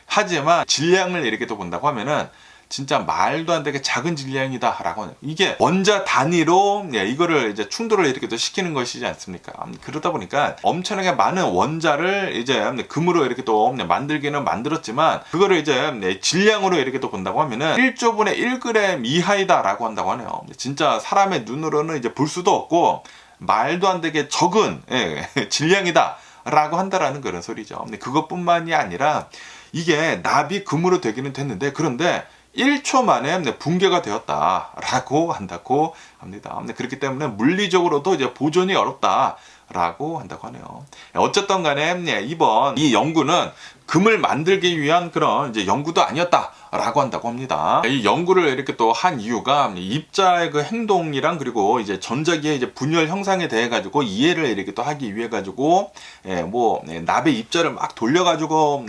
Speaker 1: 하지만 질량을 이렇게 또 본다고 하면은 진짜 말도 안 되게 작은 질량이다 라고 하는, 이게 원자 단위로 이거를 이제 충돌을 이렇게 또 시키는 것이지 않습니까? 그러다 보니까 엄청나게 많은 원자를 이제 금으로 이렇게 또 만들기는 만들었지만, 그거를 이제 질량으로 이렇게 또 본다고 하면은 1조분의 1g 이하이다 라고 한다고 하네요. 진짜 사람의 눈으로는 이제 볼 수도 없고 말도 안 되게 적은 질량이다 라고 한다라는 그런 소리죠. 근데 그것뿐만이 아니라 이게 납이 금으로 되기는 됐는데, 그런데 1초 만에 붕괴가 되었다라고 한다고 합니다. 그렇기 때문에 물리적으로도 이제 보존이 어렵다라고 한다고 하네요. 어쨌든 간에 이번 이 연구는 금을 만들기 위한 그런 이제 연구도 아니었다라고 한다고 합니다. 이 연구를 이렇게 또 한 이유가 입자의 그 행동이랑 그리고 이제 전자기의 이제 분열 형상에 대해 가지고 이해를 이렇게 또 하기 위해 가지고 납의 입자를 막 돌려가지고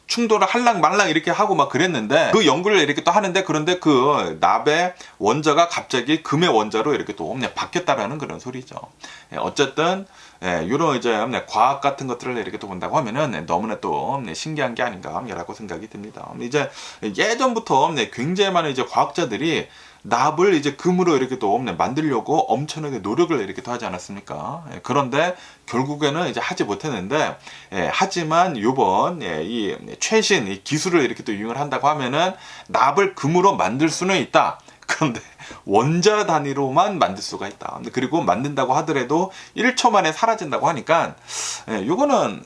Speaker 1: 충돌을 할랑 말랑 이렇게 하고 막 그랬는데, 그 연구를 이렇게 또 하는데, 그런데 그 납의 원자가 갑자기 금의 원자로 이렇게 또 바뀌었다라는 그런 소리죠. 어쨌든 이런 이제 과학 같은 것들을 이렇게 또 본다고 하면은 너무나 또 신기한 게 아닌가라고 생각이 듭니다. 이제 예전부터 굉장히 많은 이제 과학자들이 납을 이제 금으로 이렇게 또 만들려고 엄청나게 노력을 이렇게 또 하지 않았습니까? 그런데 결국에는 이제 하지 못했는데, 하지만 요번 이 최신 이 기술을 이렇게 또 이용을 한다고 하면은 납을 금으로 만들 수는 있다. 그런데 원자 단위로만 만들 수가 있다. 그리고 만든다고 하더라도 1초 만에 사라진다고 하니까 요거는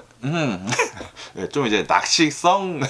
Speaker 1: 좀 이제 낚시성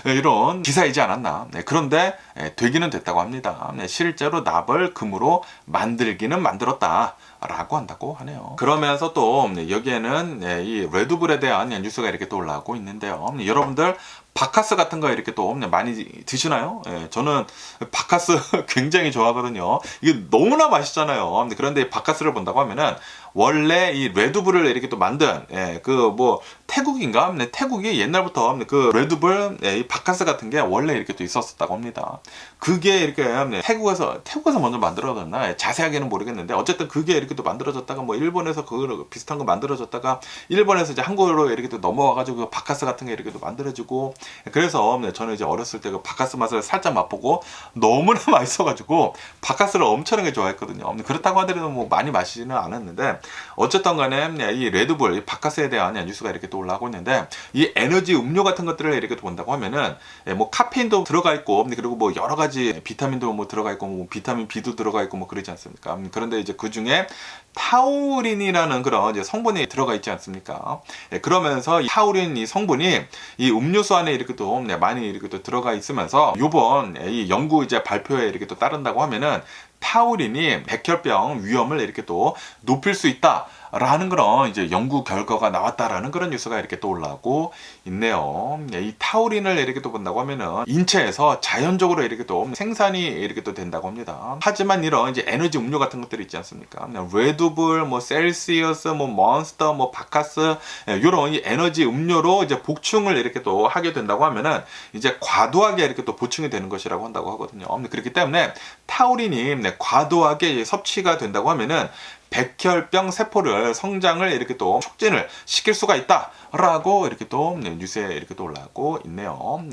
Speaker 1: 이런 기사이지 않았나. 그런데 되기는 됐다고 합니다. 실제로 납을 금으로 만들기는 만들었다 라고 한다고 하네요. 그러면서 또 여기에는 이 레드불에 대한 뉴스가 이렇게 또 올라오고 있는데요. 여러분들 바카스 같은 거 이렇게 또 많이 드시나요? 저는 바카스 굉장히 좋아하거든요. 이게 너무나 맛있잖아요. 그런데 바카스를 본다고 하면은 원래 이 레드불을 이렇게 또 만든 그 뭐 태국인가? 태국이 옛날부터 그 레드불 이 바카스 같은 게 원래 이렇게 또 있었다고 합니다. 그게 이렇게 태국에서 먼저 만들어졌나? 자세하게는 모르겠는데, 어쨌든 그게 이렇게 또 만들어졌다가 뭐 일본에서 그 비슷한 거 만들어졌다가 일본에서 이제 한국으로 이렇게 또 넘어와가지고 바카스 같은 게 이렇게 또 만들어지고, 그래서 저는 이제 어렸을 때 그 바카스 맛을 살짝 맛보고 너무나 맛있어가지고 바카스를 엄청나게 좋아했거든요. 그렇다고 하더라도 뭐 많이 마시지는 않았는데, 어쨌든 간에 이 레드불, 이 바카스에 대한 뉴스가 이렇게 또 올라오고 있는데, 이 에너지 음료 같은 것들을 이렇게 또 본다고 하면은 뭐 카페인도 들어가 있고, 그리고 뭐 여러 가지 비타민도 뭐 들어가 있고, 뭐 비타민 B도 들어가 있고 뭐 그러지 않습니까? 그런데 이제 그 중에 타우린이라는 그런 이제 성분이 들어가 있지 않습니까? 그러면서 이 타우린 이 성분이 이 음료수 안에 이렇게 또 많이 이렇게 또 들어가 있으면서 요번 이 연구 이제 발표에 이렇게 또 따른다고 하면은 타우린이 백혈병 위험을 이렇게 또 높일 수 있다 라는 그런 이제 연구 결과가 나왔다라는 그런 뉴스가 이렇게 또 올라오고 있네요. 이 타우린을 이렇게 또 본다고 하면은 인체에서 자연적으로 이렇게 또 생산이 이렇게 또 된다고 합니다. 하지만 이런 이제 에너지 음료 같은 것들이 있지 않습니까? 레드불, 뭐 셀시어스, 뭐 몬스터, 뭐 바카스, 이런 이 에너지 음료로 이제 복충을 이렇게 또 하게 된다고 하면은 이제 과도하게 이렇게 또 보충이 되는 것이라고 한다고 하거든요. 그렇기 때문에 타우린이 과도하게 섭취가 된다고 하면은 백혈병 세포를 성장을 이렇게 또 촉진을 시킬 수가 있다라고 이렇게 또 뉴스에 이렇게 또 올라오고 있네요.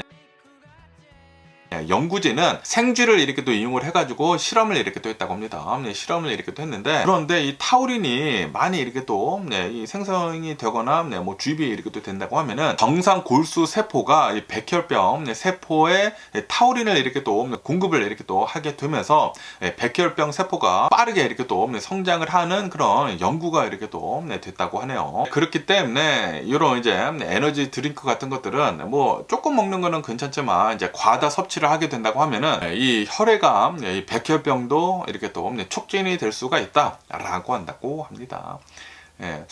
Speaker 1: 연구진은 생쥐를 이렇게 또 이용을 해가지고 실험을 이렇게 또 했다고 합니다. 실험을 이렇게 또 했는데, 그런데 이 타우린이 많이 이렇게 또 이 생성이 되거나 뭐 주입이 이렇게 또 된다고 하면은 정상 골수 세포가 이 백혈병 세포에 타우린을 이렇게 또 공급을 이렇게 또 하게 되면서 백혈병 세포가 빠르게 이렇게 또 성장을 하는 그런 연구가 이렇게 또 됐다고 하네요. 그렇기 때문에 이런 이제 에너지 드링크 같은 것들은 뭐 조금 먹는 거는 괜찮지만 이제 과다 섭취 섭취를 하게 된다고 하면은 이 혈액암, 이 백혈병도 이렇게 또 촉진이 될 수가 있다라고 한다고 합니다. 예.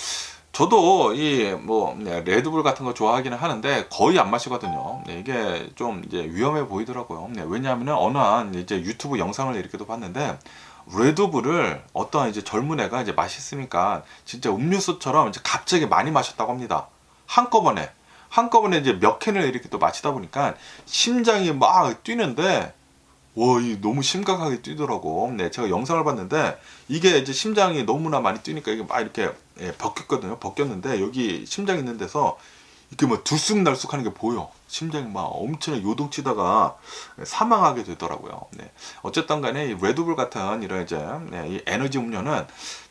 Speaker 1: 저도 이 뭐 레드불 같은 거 좋아하기는 하는데 거의 안 마시거든요. 이게 좀 이제 위험해 보이더라고요. 왜냐하면은 어느 한 이제 유튜브 영상을 이렇게도 봤는데 레드불을 어떤 이제 젊은 애가 이제 마셨으니까 진짜 음료수처럼 이제 갑자기 많이 마셨다고 합니다. 한꺼번에 이제 몇 캔을 이렇게 또 마시다 보니까 심장이 막 뛰는데 와, 이 너무 심각하게 뛰더라고. 네, 제가 영상을 봤는데 이게 이제 심장이 너무나 많이 뛰니까 이게 막 이렇게 벗겼거든요. 벗겼는데 여기 심장 있는 데서 이렇게 뭐 들쑥날쑥 하는 게 보여. 심장이 막 엄청 요동치다가 사망하게 되더라고요. 네. 어쨌든 간에 이 레드불 같은 이런 이제 이 에너지 음료는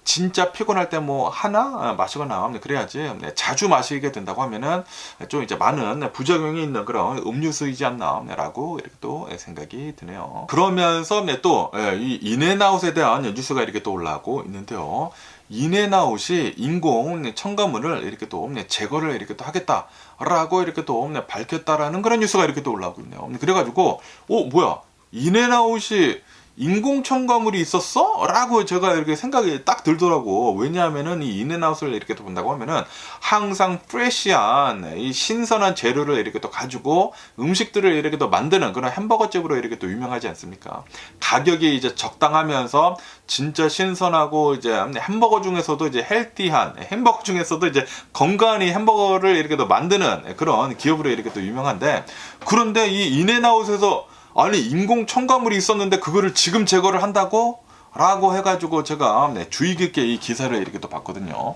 Speaker 1: 진짜 피곤할 때 뭐 하나 마시거나 그래야지 자주 마시게 된다고 하면은 좀 이제 많은 부작용이 있는 그런 음료수이지 않나라고 이렇게 또 생각이 드네요. 그러면서 또 이 인앤아웃에 대한 뉴스가 이렇게 또 올라오고 있는데요. 인앤아웃이 인공 첨가물을 이렇게 또 제거를 이렇게 또 하겠다라고 이렇게 또 밝혔다라는 그런 뉴스가 이렇게 또 올라오고 있네요. 그래가지고 뭐야, 인앤아웃이 인공 첨가물이 있었어? 라고 제가 이렇게 생각이 딱 들더라고. 왜냐하면은 이 인앤아웃을 이렇게 또 본다고 하면은 항상 프레시한 이 신선한 재료를 이렇게 또 가지고 음식들을 이렇게 또 만드는 그런 햄버거집으로 이렇게 또 유명하지 않습니까? 가격이 이제 적당하면서 진짜 신선하고 이제 햄버거 중에서도 이제 헬티한 햄버거 중에서도 이제 건강히 햄버거를 이렇게 또 만드는 그런 기업으로 이렇게 또 유명한데, 그런데 이 인앤아웃에서 아니 인공 첨가물이 있었는데 그거를 지금 제거를 한다고? 라고 해가지고 제가 주의 깊게 이 기사를 이렇게 또 봤거든요.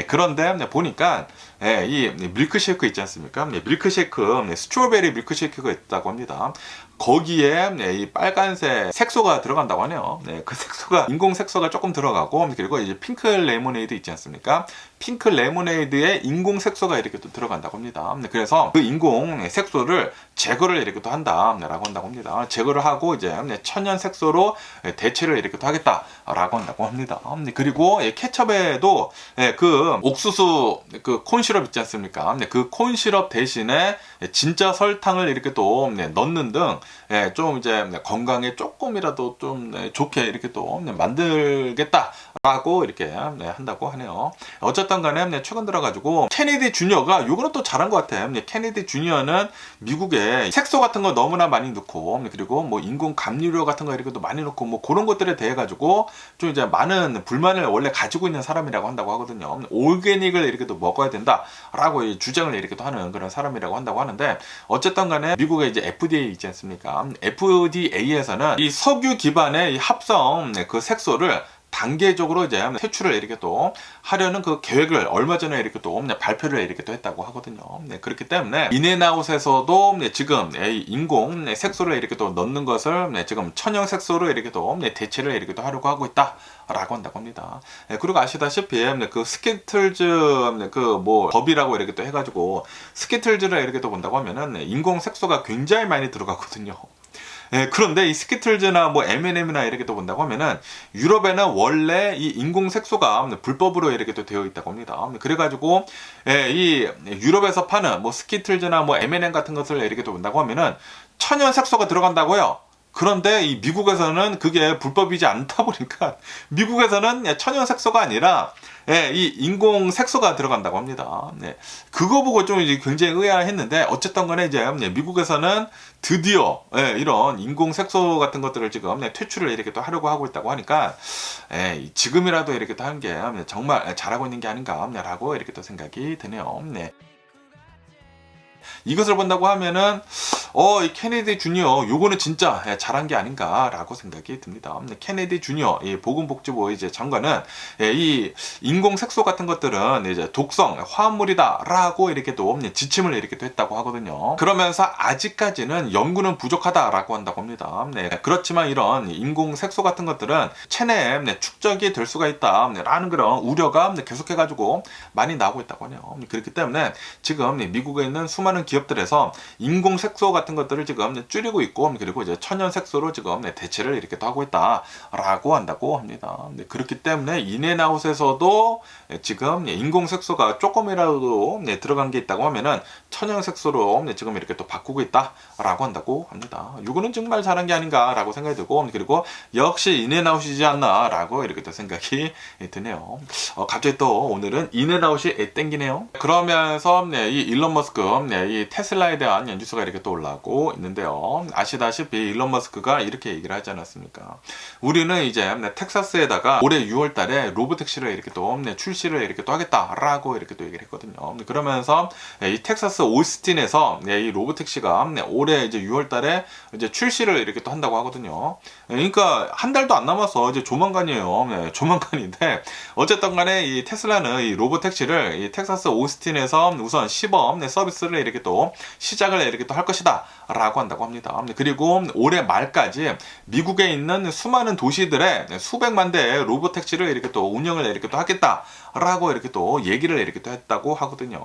Speaker 1: 그런데 보니까 이 밀크쉐이크 있지 않습니까? 밀크쉐이크, 스트로베리 밀크쉐이크가 있다고 합니다. 거기에 이 빨간색 색소가 들어간다고 하네요. 그 색소가 인공 색소가 조금 들어가고, 그리고 이제 핑크 레모네이드 있지 않습니까? 핑크 레모네이드에 인공 색소가 이렇게 또 들어간다고 합니다. 그래서 그 인공 색소를 제거를 이렇게 또 한다라고 한다고 합니다. 제거를 하고 이제 천연 색소로 대체를 이렇게 또 하겠다라고 한다고 합니다. 그리고 케첩에도 그 옥수수 그 콘시럽 있지 않습니까? 그 콘시럽 대신에 진짜 설탕을 이렇게 또 넣는 등 좀 이제 건강에 조금이라도 좀 좋게 이렇게 또 만들겠다라고 이렇게 한다고 하네요. 어쨌든 간에 최근 들어가지고 케네디 주니어가 요거는 또 잘한 것 같아요. 케네디 주니어는 미국에 색소 같은 거 너무나 많이 넣고, 그리고 뭐 인공 감미료 같은 거 이렇게 또 많이 넣고 뭐 그런 것들에 대해 가지고 좀 이제 많은 불만을 원래 가지고 있는 사람이라고 한다고 하거든요. 올게닉을 이렇게 또 먹어야 된다라고 주장을 이렇게 또 하는 그런 사람이라고 한다고 하는데, 어쨌든 간에 미국에 이제 FDA 있지 않습니까? FDA에서는 이 석유 기반의 이 합성 그 색소를 단계적으로 이제 퇴출을 이렇게 또 하려는 그 계획을 얼마 전에 이렇게 또 발표를 이렇게 또 했다고 하거든요. 그렇기 때문에 인앤아웃에서도 지금 인공 색소를 이렇게 또 넣는 것을 지금 천연 색소로 이렇게 또 대체를 이렇게 또 하려고 하고 있다라고 한다고 합니다. 그리고 아시다시피 그 스키틀즈 그 뭐 법이라고 이렇게 또 해가지고 스키틀즈를 이렇게 또 본다고 하면은 인공 색소가 굉장히 많이 들어가거든요. 그런데 이 스키틀즈나 뭐 M&M이나 이렇게 또 본다고 하면은 유럽에는 원래 이 인공 색소가 불법으로 이렇게 또 되어 있다고 합니다. 그래가지고 이 유럽에서 파는 뭐 스키틀즈나 뭐 M&M 같은 것을 이렇게 또 본다고 하면은 천연 색소가 들어간다고요. 그런데 이 미국에서는 그게 불법이지 않다 보니까 미국에서는 천연 색소가 아니라 이 인공 색소가 들어간다고 합니다. 그거 보고 좀 이제 굉장히 의아했는데, 어쨌든 간에 이제 미국에서는 드디어 이런 인공 색소 같은 것들을 지금 퇴출을 이렇게 또 하려고 하고 있다고 하니까 지금이라도 이렇게 또 하는 게 정말 잘하고 있는 게 아닌가라고 이렇게 또 생각이 드네요. 이것을 본다고 하면은 이 케네디 주니어 요거는 진짜 잘한 게 아닌가라고 생각이 듭니다. 케네디 주니어 보건복지부 이제 장관은 이 인공 색소 같은 것들은 이제 독성 화합물이다라고 이렇게 또 지침을 이렇게 또 했다고 하거든요. 그러면서 아직까지는 연구는 부족하다라고 한다고 합니다. 그렇지만 이런 인공 색소 같은 것들은 체내에 축적이 될 수가 있다라는 그런 우려가 계속해가지고 많이 나오고 있다고 하네요. 그렇기 때문에 지금 미국에 있는 수많은 기업들에서 인공 색소 같은 것들을 지금 줄이고 있고, 그리고 이제 천연 색소로 지금 대체를 이렇게 또 하고 있다라고 한다고 합니다. 그렇기 때문에 인앤아웃에서도 지금 인공 색소가 조금이라도 들어간 게 있다고 하면은 천연 색소로 지금 이렇게 또 바꾸고 있다라고 한다고 합니다. 이거는 정말 잘한 게 아닌가라고 생각이 들고, 그리고 역시 인앤아웃이지 않나라고 이렇게 또 생각이 드네요. 갑자기 또 오늘은 인앤아웃이 땡기네요. 그러면서 이 일론 머스크, 이 테슬라에 대한 뉴스가 이렇게 또 올라오고 있는데요. 아시다시피 일론 머스크가 이렇게 얘기를 하지 않았습니까? 우리는 이제 텍사스에다가 올해 6월 달에 로보택시를 이렇게 또 출시를 이렇게 또 하겠다라고 이렇게 또 얘기를 했거든요. 그러면서 이 텍사스 오스틴에서 이 로보택시가 올해 이제 6월 달에 이제 출시를 이렇게 또 한다고 하거든요. 그러니까 한 달도 안 남아서 이제 조만간이에요. 조만간인데 어쨌든 간에 이 테슬라는 이 로보택시를 이 텍사스 오스틴에서 우선 시범 서비스를 이렇게 또 시작을 이렇게 또 할 것이다 라고 한다고 합니다. 그리고 올해 말까지 미국에 있는 수많은 도시들에 수백만 대의 로보택시를 이렇게 또 운영을 이렇게 또 하겠다라고 이렇게 또 얘기를 이렇게 또 했다고 하거든요.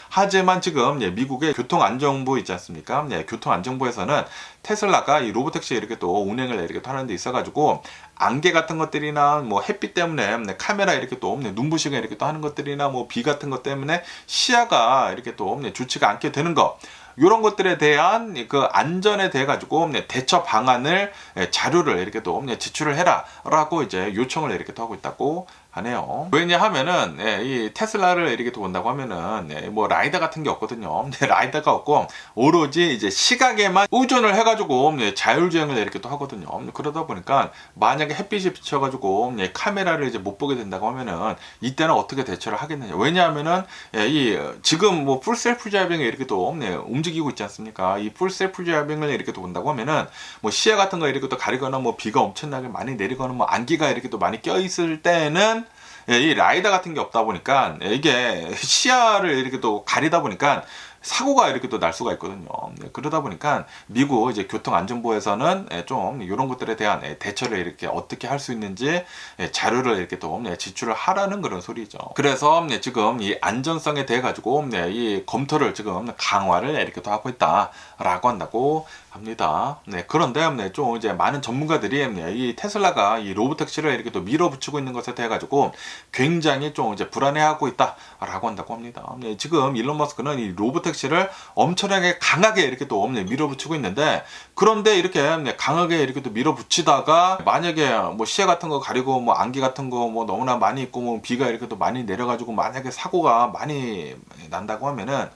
Speaker 1: 하지만 지금 미국의 교통안전부 있지 않습니까? 교통안전부에서는 테슬라가 이 로보택시 이렇게 또 운행을 이렇게 또 하는 데 있어가지고 안개 같은 것들이나 뭐 햇빛 때문에 카메라 이렇게 또 눈부시게 이렇게 또 하는 것들이나 뭐 비 같은 것 때문에 시야가 이렇게 또 좋지가 않게 되는 것, 이런 것들에 대한 그 안전에 대해 가지고 대처 방안을 자료를 이렇게 또 제출을 해라라고 이제 요청을 이렇게 또 하고 있다고 하네요. 왜냐하면은 이 테슬라를 이렇게 또 본다고 하면은 뭐 라이더 같은 게 없거든요. 라이더가 없고 오로지 이제 시각에만 의존을 해가지고 자율주행을 이렇게 또 하거든요. 그러다 보니까 만약에 햇빛이 비쳐가지고 카메라를 이제 못 보게 된다고 하면은 이때는 어떻게 대처를 하겠느냐. 왜냐하면은 이 지금 뭐 풀 셀프 드라이빙이 이렇게 또 움직이고 있지 않습니까? 이 풀 셀프 드라이빙을 이렇게 또 본다고 하면은 뭐 시야 같은 거 이렇게 또 가리거나 뭐 비가 엄청나게 많이 내리거나 뭐 안개가 이렇게 또 많이 껴 있을 때는 이 라이더 같은 게 없다 보니까 이게 시야를 이렇게 또 가리다 보니까 사고가 이렇게 또 날 수가 있거든요. 그러다 보니까 미국 이제 교통안전부에서는 좀 이런 것들에 대한 대처를 이렇게 어떻게 할 수 있는지 자료를 이렇게 또 제출을 하라는 그런 소리죠. 그래서 지금 이 안전성에 대해 가지고 이 검토를 지금 강화를 이렇게 또 하고 있다라고 한다고 합니다. 그런데 좀 이제 많은 전문가들이 이 테슬라가 이 로보택시를 이렇게 또 밀어붙이고 있는 것에 대해 가지고 굉장히 좀 이제 불안해하고 있다라고 한다고 합니다. 지금 일론 머스크는 이 로보택시를 엄청나게 강하게 이렇게 또 밀어붙이고 있는데, 그런데 이렇게 강하게 이렇게 또 밀어붙이다가 만약에 뭐 시야 같은 거 가리고 뭐 안개 같은 거 뭐 너무나 많이 있고 뭐 비가 이렇게 또 많이 내려가지고 만약에 사고가 많이 난다고 하면은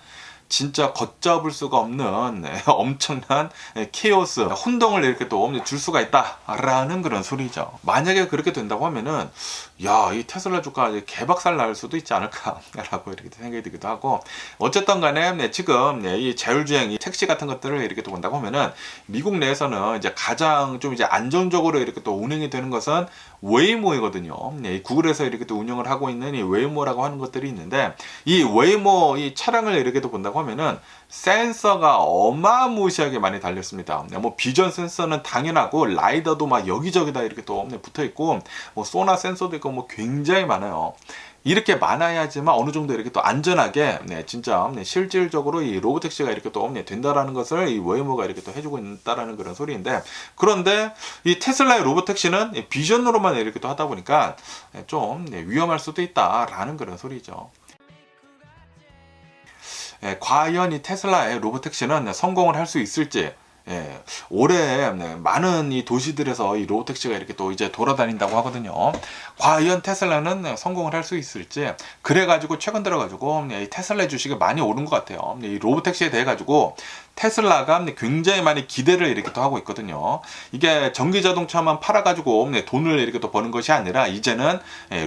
Speaker 1: 진짜 걷잡을 수가 없는 엄청난 케오스, 혼동을 이렇게 또 줄 수가 있다라는 그런 소리죠. 만약에 그렇게 된다고 하면은 야, 이 테슬라 주가 개박살 날 수도 있지 않을까라고 이렇게 생각이 들기도 하고, 어쨌든 간에 지금 이 자율주행, 이 택시 같은 것들을 이렇게 또 본다고 하면은 미국 내에서는 이제 가장 좀 이제 안정적으로 이렇게 또 운행이 되는 것은 웨이모이거든요. 구글에서 이렇게 또 운영을 하고 있는 이 웨이모라고 하는 것들이 있는데, 이 웨이모 이 차량을 이렇게 또 본다고 하면은 센서가 어마무시하게 많이 달렸습니다. 뭐 비전 센서는 당연하고 라이더도 막 여기저기다 이렇게 또 붙어 있고 뭐 소나 센서도 있고 뭐 굉장히 많아요. 이렇게 많아야지만 어느 정도 이렇게 또 안전하게 진짜 실질적으로 이 로보택시가 이렇게 또 된다라는 것을 이 웨이모가 이렇게 또 해주고 있다라는 그런 소리인데, 그런데 이 테슬라의 로보택시는 비전으로만 이렇게 또 하다 보니까 좀 위험할 수도 있다라는 그런 소리죠. 과연 이 테슬라의 로보택시는 성공을 할 수 있을지, 올해 많은 이 도시들에서 이 로보택시가 이렇게 또 이제 돌아다닌다고 하거든요. 과연 테슬라는 성공을 할 수 있을지, 그래가지고 최근 들어가지고 이 테슬라 주식이 많이 오른 것 같아요. 이 로보택시에 대해 가지고 테슬라가 굉장히 많이 기대를 이렇게 또 하고 있거든요. 이게 전기 자동차만 팔아가지고 돈을 이렇게 또 버는 것이 아니라 이제는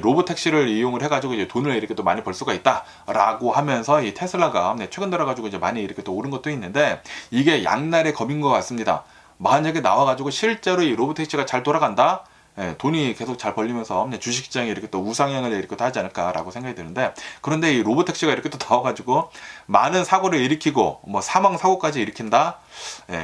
Speaker 1: 로보택시를 이용을 해가지고 이제 돈을 이렇게 또 많이 벌 수가 있다라고 하면서 이 테슬라가 최근 들어가지고 이제 많이 이렇게 또 오른 것도 있는데, 이게 양날의 검인 것 같습니다. 만약에 나와가지고 실제로 이 로보택시가 잘 돌아간다? 돈이 계속 잘 벌리면서 주식시장이 이렇게 또 우상향을 이렇게 또 하지 않을까라고 생각이 드는데, 그런데 이 로보택시가 이렇게 또 나와가지고 많은 사고를 일으키고 뭐 사망 사고까지 일으킨다?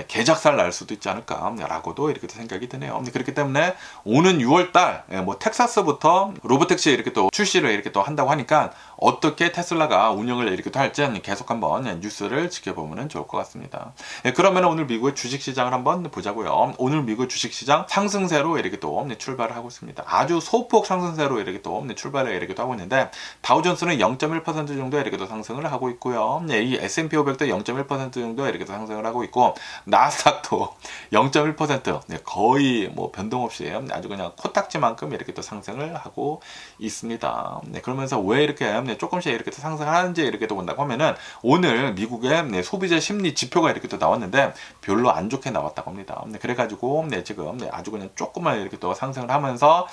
Speaker 1: 개작살 날 수도 있지 않을까라고도 이렇게 생각이 드네요. 그렇기 때문에 오는 6월달 뭐 텍사스부터 로보택시 이렇게 또 출시를 이렇게 또 한다고 하니까 어떻게 테슬라가 운영을 이렇게 또 할지 계속 한번 뉴스를 지켜보면 좋을 것 같습니다. 그러면 오늘 미국의 주식시장을 한번 보자고요. 오늘 미국 주식시장 상승세로 이렇게 또 출발을 하고 있습니다. 아주 소폭 상승세로 이렇게 또 출발을 이렇게 또 하고 있는데 다우존스는 0.1% 정도 이렇게 또 상승을 하고 있고요. 이 S&P 500도 0.1% 정도 이렇게 또 상승을 하고 있고 나스닥도 0.1% 거의 뭐 변동 없이 아주 그냥 코딱지만큼 이렇게 또 상승을 하고 있습니다. 그러면서 왜 이렇게 조금씩 이렇게 또 상승하는지 이렇게 또 본다고 하면은 오늘 미국의 소비자 심리 지표가 이렇게 또 나왔는데 별로 안 좋게 나왔다고 합니다. 그래가지고 지금 아주 그냥 조금만 이렇게 또 상승을 하면서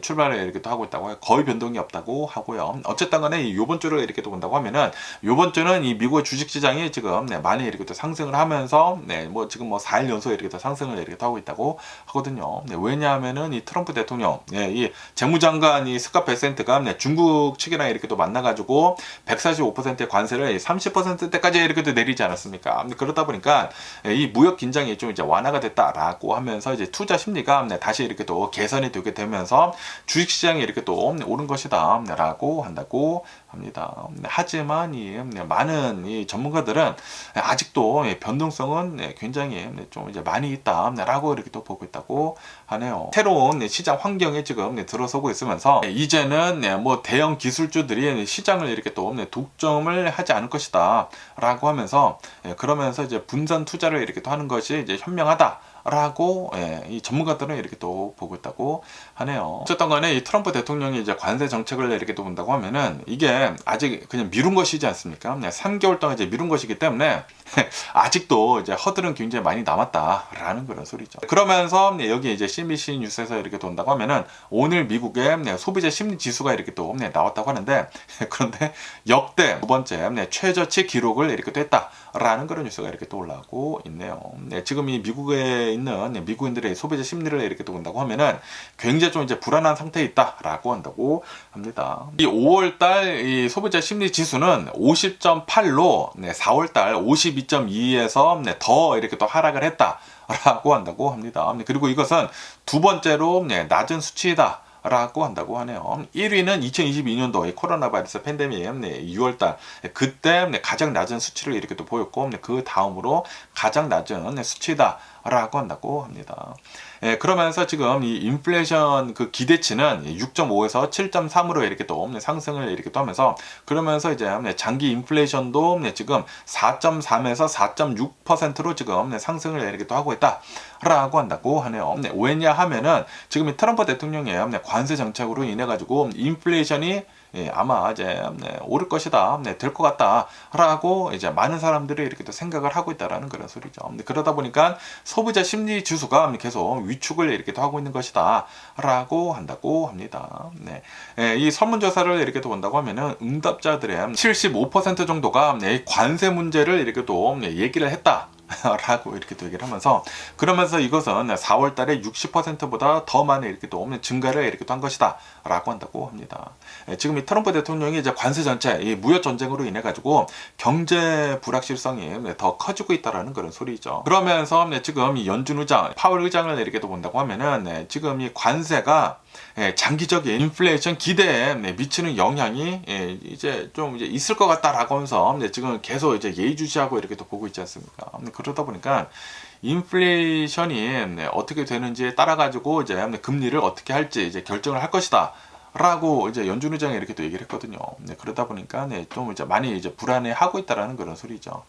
Speaker 1: 출발을 이렇게 또 하고 있다고 해요. 거의 변동이 없다고 하고요. 어쨌든 간에 요번 주를 이렇게 또 본다고 하면은 요번 주는 이 미국의 주식시장이 지금 많이 이렇게 또 상승을 하면서 뭐 지금 뭐 4일 연속 이렇게 또 상승을 이렇게 또 하고 있다고 하거든요. 왜냐하면은 이 트럼프 대통령, 이 재무장관 이 스캇 베센트가 중국 측이랑 이렇게 또 만나가지고 145%의 관세를 30%대까지 이렇게 또 내리지 않았습니까? 그러다 보니까 이 무역 긴장이 좀 이제 완화가 됐다라고 하면서 이제 투자 심리가 다시 이렇게 또 개선이 되게 되면서 주식시장이 이렇게 또 오른 것이다라고 한다고 합니다. 하지만 이 많은 이 전문가들은 아직도 변동성은 굉장히 좀 이제 많이 있다라고 이렇게 또 보고 있다고 하네요. 새로운 시장 환경에 지금 들어서고 있으면서 이제는 뭐 대형 기술주들이 시장을 이렇게 또 독점을 하지 않을 것이다라고 하면서 그러면서 이제 분산 투자를 이렇게 또 하는 것이 이제 현명하다. 라고 이 전문가들은 이렇게 또 보고 있다고 하네요. 어쨌든 간에 이 트럼프 대통령이 이제 관세 정책을 이렇게 또 본다고 하면은 이게 아직 그냥 미룬 것이지 않습니까? 3개월 동안 이제 미룬 것이기 때문에 아직도 이제 허들은 굉장히 많이 남았다라는 그런 소리죠. 그러면서 여기 이제 CNBC 뉴스에서 이렇게 돈다고 하면은 오늘 미국의 소비자 심리 지수가 이렇게 또 나왔다고 하는데 그런데 역대 두 번째 최저치 기록을 이렇게 또 했다라는 그런 뉴스가 이렇게 또 올라오고 있네요. 지금 이 미국에 있는 미국인들의 소비자 심리를 이렇게 또 본다고 하면은 굉장히 좀 이제 불안한 상태에 있다라고 한다고 합니다. 이 5월달 이 소비자 심리 지수는 50.8로 4월달 52.2에서 더 이렇게 또 하락을 했다라고 한다고 합니다. 그리고 이것은 두 번째로 낮은 수치이다. 라고 한다고 하네요. 1위는 2022년도 코로나 바이러스 팬데믹 6월달 그때 가장 낮은 수치를 이렇게 또 보였고 그 다음으로 가장 낮은 수치다 라고 한다고 합니다. 그러면서 지금 이 인플레이션 그 기대치는 6.5에서 7.3으로 이렇게 또 상승을 이렇게 또 하면서 그러면서 이제 장기 인플레이션도 지금 4.3에서 4.6%로 지금 상승을 이렇게 또 하고 있다라고 한다고 하네요. 왜냐하면은 지금 이 트럼프 대통령의 관세 정책으로 인해 가지고 인플레이션이 아마 이제 오를 것이다, 될 것 같다라고 이제 많은 사람들이 이렇게 또 생각을 하고 있다라는 그런 소리죠. 그러다 보니까 소비자 심리 지수가 계속 위축을 이렇게 또 하고 있는 것이다라고 한다고 합니다. 이 설문조사를 이렇게 또 본다고 하면은 응답자들의 75% 정도가 관세 문제를 이렇게 또 얘기를 했다. 라고 이렇게 또 얘기를 하면서 그러면서 이것은 4월 달에 60%보다 더 많이 이렇게 또 증가를 이렇게 또 한 것이다 라고 한다고 합니다. 지금 이 트럼프 대통령이 이제 관세 전체 이 무역 전쟁으로 인해 가지고 경제 불확실성이 더 커지고 있다라는 그런 소리죠. 그러면서 지금 이 연준 의장 파월 의장을 이렇게 또 본다고 하면은 지금 이 관세가 장기적인 인플레이션 기대에 미치는 영향이 이제 좀 이제 있을 것 같다라고 하면서 지금 계속 이제 예의주시하고 이렇게 또 보고 있지 않습니까? 그러다 보니까 인플레이션이 어떻게 되는지에 따라 가지고 이제 금리를 어떻게 할지 이제 결정을 할 것이다. 라고 이제 연준 의장이 이렇게 또 얘기를 했거든요. 그러다 보니까 좀 이제 많이 이제 불안해하고 있다라는 그런 소리죠.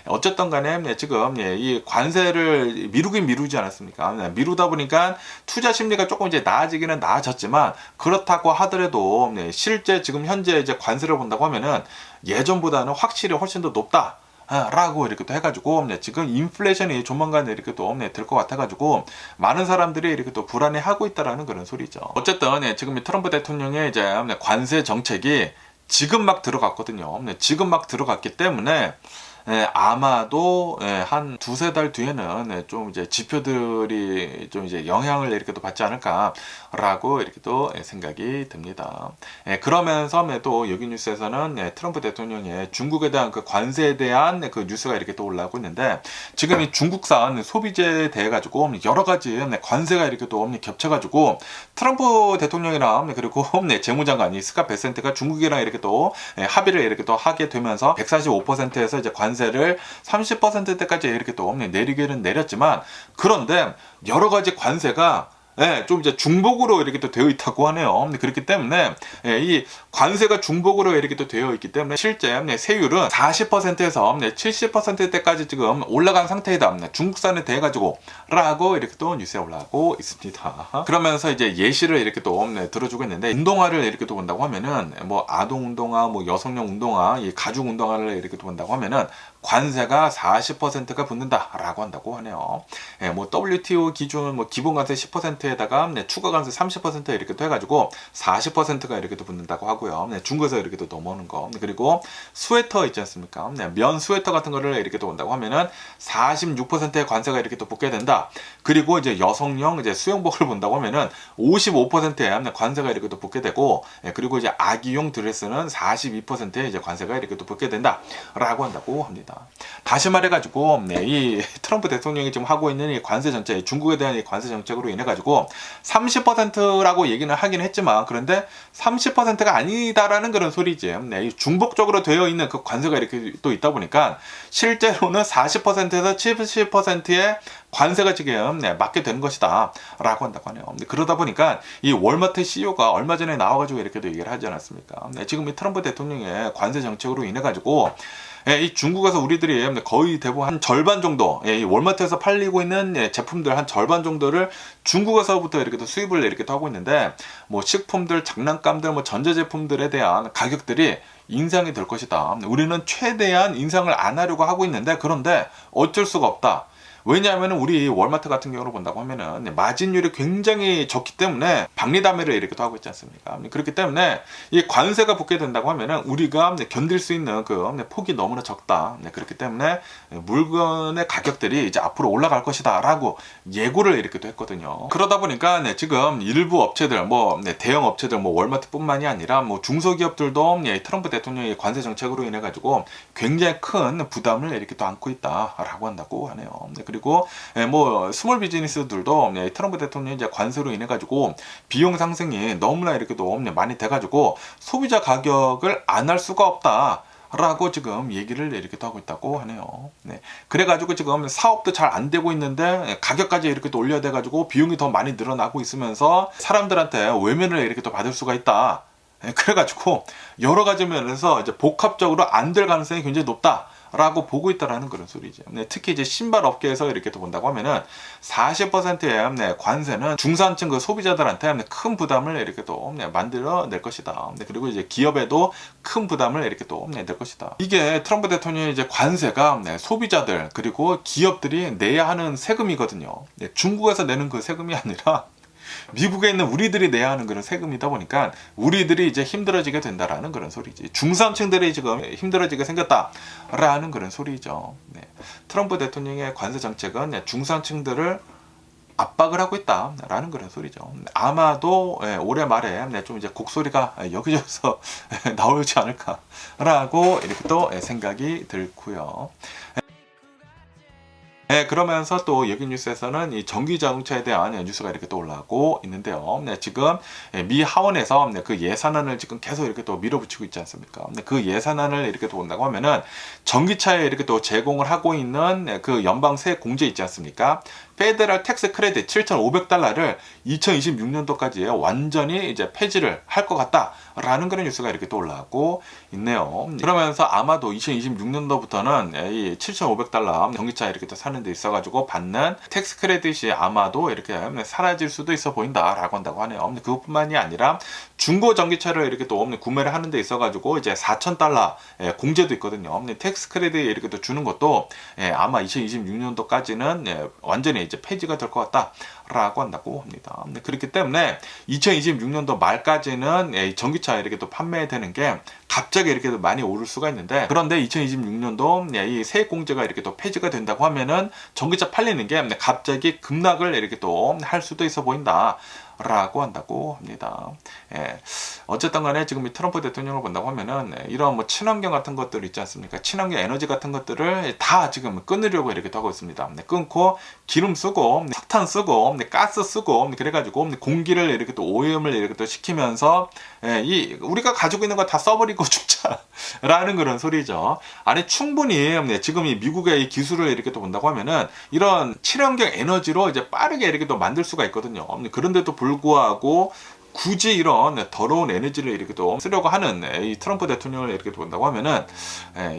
Speaker 1: 어쨌든 간에 지금 이 관세를 미루긴 미루지 않았습니까? 미루다 보니까 투자 심리가 조금 이제 나아지기는 나아졌지만 그렇다고 하더라도 실제 지금 현재 이제 관세를 본다고 하면은 예전보다는 확실히 훨씬 더 높다. 라고 이렇게 또 해가지고 지금 인플레이션이 조만간 이렇게 또 될 것 같아가지고 많은 사람들이 이렇게 또 불안해하고 있다라는 그런 소리죠. 어쨌든 지금 이 트럼프 대통령의 이제 관세 정책이 지금 막 들어갔거든요. 지금 막 들어갔기 때문에 아마도 한 두세 달 뒤에는 좀 이제 지표들이 좀 이제 영향을 이렇게 또 받지 않을까라고 이렇게 또 생각이 듭니다. 그러면서 또 여기 뉴스에서는 트럼프 대통령의 중국에 대한 그 관세에 대한 그 뉴스가 이렇게 또 올라오고 있는데, 지금 이 중국산 소비재에 대해 가지고 여러 가지 관세가 이렇게 또 겹쳐가지고 트럼프 대통령이랑 그리고 재무장관이 스캇 베센트가 중국이랑 이렇게 또 합의를 이렇게 또 하게 되면서 145%에서 이제 관세를 30%대까지 이렇게 또 내리기는 내렸지만, 그런데 여러 가지 관세가 좀 이제 중복으로 이렇게 또 되어 있다고 하네요. 그렇기 때문에 이 관세가 중복으로 이렇게 또 되어 있기 때문에 실제 세율은 40%에서 70%대까지 지금 올라간 상태이다. 중국산에 대해 가지고 라고 이렇게 또 뉴스에 올라오고 있습니다. 그러면서 이제 예시를 이렇게 또 들어주고 있는데, 운동화를 이렇게 또 본다고 하면은 뭐 아동 운동화, 뭐 여성용 운동화, 이 가죽 운동화를 이렇게 또 본다고 하면은 관세가 40%가 붙는다라고 한다고 하네요. 뭐 WTO 기준 뭐 기본 관세 10%에다가 추가 관세 30% 이렇게 또 해가지고 40%가 이렇게 또 붙는다고 하고요. 중국에서 이렇게 또 넘어오는 거. 그리고 스웨터 있지 않습니까? 면 스웨터 같은 거를 이렇게 또 본다고 하면은 46%의 관세가 이렇게 또 붙게 된다. 그리고 이제 여성용 이제 수영복을 본다고 하면은 55%의 관세가 이렇게 또 붙게 되고, 그리고 이제 아기용 드레스는 42%의 이제 관세가 이렇게 또 붙게 된다라고 한다고 합니다. 다시 말해가지고 이 트럼프 대통령이 지금 하고 있는 이 관세 정책, 중국에 대한 이 관세 정책으로 인해 가지고 30%라고 얘기는 하긴 했지만, 그런데 30%가 아니다라는 그런 소리지. 이 중복적으로 되어 있는 그 관세가 이렇게 또 있다 보니까 실제로는 40%에서 70%의 관세가 지금 맞게 되는 것이다 라고 한다고 하네요. 그러다 보니까 이 월마트 CEO가 얼마 전에 나와가지고 이렇게도 얘기를 하지 않았습니까? 지금 이 트럼프 대통령의 관세 정책으로 인해 가지고 이 중국에서 우리들이 거의 대부분 한 절반 정도, 이 월마트에서 팔리고 있는 제품들 한 절반 정도를 중국에서부터 이렇게 또 수입을 이렇게 또 하고 있는데, 뭐 식품들, 장난감들, 뭐 전자제품들에 대한 가격들이 인상이 될 것이다. 우리는 최대한 인상을 안 하려고 하고 있는데, 그런데 어쩔 수가 없다. 왜냐하면 우리 월마트 같은 경우로 본다고 하면은 마진율이 굉장히 적기 때문에 박리담회를 이렇게 또 하고 있지 않습니까? 그렇기 때문에 이 관세가 붙게 된다고 하면은 우리가 견딜 수 있는 그 폭이 너무나 적다. 그렇기 때문에 물건의 가격들이 이제 앞으로 올라갈 것이다 라고 예고를 이렇게 또 했거든요. 그러다 보니까 지금 일부 업체들, 뭐 대형 업체들, 뭐 월마트뿐만이 아니라 뭐 중소기업들도 트럼프 대통령의 관세 정책으로 인해 가지고 굉장히 큰 부담을 이렇게 또 안고 있다라고 한다고 하네요. 그리고 뭐 스몰 비즈니스들도 트럼프 대통령이 이제 관세로 인해 가지고 비용 상승이 너무나 이렇게 또 많이 돼 가지고 소비자 가격을 안 할 수가 없다 라고 지금 얘기를 이렇게 또 하고 있다고 하네요. 그래가지고 지금 사업도 잘 안 되고 있는데 가격까지 이렇게 또 올려야 돼가지고 비용이 더 많이 늘어나고 있으면서 사람들한테 외면을 이렇게 또 받을 수가 있다. 그래가지고 여러 가지 면에서 이제 복합적으로 안 될 가능성이 굉장히 높다 라고 보고 있다라는 그런 소리죠. 특히 이제 신발 업계에서 이렇게 또 본다고 하면은 40%의 관세는 중산층 그 소비자들한테 큰 부담을 이렇게 또 만들어 낼 것이다. 그리고 이제 기업에도 큰 부담을 이렇게 또 낼 것이다. 이게 트럼프 대통령의 이제 관세가 소비자들 그리고 기업들이 내야 하는 세금이거든요. 중국에서 내는 그 세금이 아니라 미국에 있는 우리들이 내야 하는 그런 세금이다 보니까 우리들이 이제 힘들어지게 된다라는 그런 소리지. 중산층들이 지금 힘들어지게 생겼다라는 그런 소리죠. 트럼프 대통령의 관세 정책은 중산층들을 압박을 하고 있다라는 그런 소리죠. 아마도 올해 말에 좀 이제 곡소리가 여기저기서 나오지 않을까라고 이렇게 또 생각이 들고요. 그러면서 또 여기 뉴스에서는 이 전기 자동차에 대한 뉴스가 이렇게 또 올라오고 있는데요. 지금 미 하원에서 그 예산안을 지금 계속 이렇게 또 밀어붙이고 있지 않습니까? 그 예산안을 이렇게 또 본다고 하면은 전기차에 이렇게 또 제공을 하고 있는 그 연방 세액 공제 있지 않습니까? 페더럴 텍스 크레딧 7,500달러를 2026년도까지 완전히 이제 폐지를 할 것 같다라는 그런 뉴스가 이렇게 또 올라오고 있네요. 그러면서 아마도 2026년도부터는 이 7,500달러 전기차 이렇게 또 사는 데 있어가지고 받는 텍스 크레딧이 아마도 이렇게 사라질 수도 있어 보인다라고 한다고 하네요. 그것뿐만이 아니라 중고 전기차를 이렇게 또 구매를 하는 데 있어가지고 이제 4,000달러 공제도 있거든요. 텍스 크레딧 이렇게 또 주는 것도 아마 2026년도까지는 완전히 이제 폐지가 될 것 같다라고 한다고 합니다. 그렇기 때문에 2026년도 말까지는 전기차 이렇게 또 판매되는 게 갑자기 이렇게 많이 오를 수가 있는데, 그런데 2026년도 이 세액공제가 이렇게 또 폐지가 된다고 하면은 전기차 팔리는 게 갑자기 급락을 이렇게 또 할 수도 있어 보인다 라고 한다고 합니다. 예. 어쨌든 간에 지금 이 트럼프 대통령을 본다고 하면은 이런 뭐 친환경 같은 것들 있지 않습니까? 친환경 에너지 같은 것들을 다 지금 끊으려고 이렇게 하고 있습니다. 끊고 기름 쓰고 석탄 쓰고 가스 쓰고 그래가지고 공기를 이렇게 또 오염을 이렇게 또 시키면서 이 우리가 가지고 있는 거 다 써버리고 죽자라는 그런 소리죠. 아니 충분히 지금 이 미국의 이 기술을 이렇게 또 본다고 하면은 이런 친환경 에너지로 이제 빠르게 이렇게 또 만들 수가 있거든요. 그런데도 불구하고 굳이 이런 더러운 에너지를 이렇게 또 쓰려고 하는 이 트럼프 대통령을 이렇게 본다고 하면은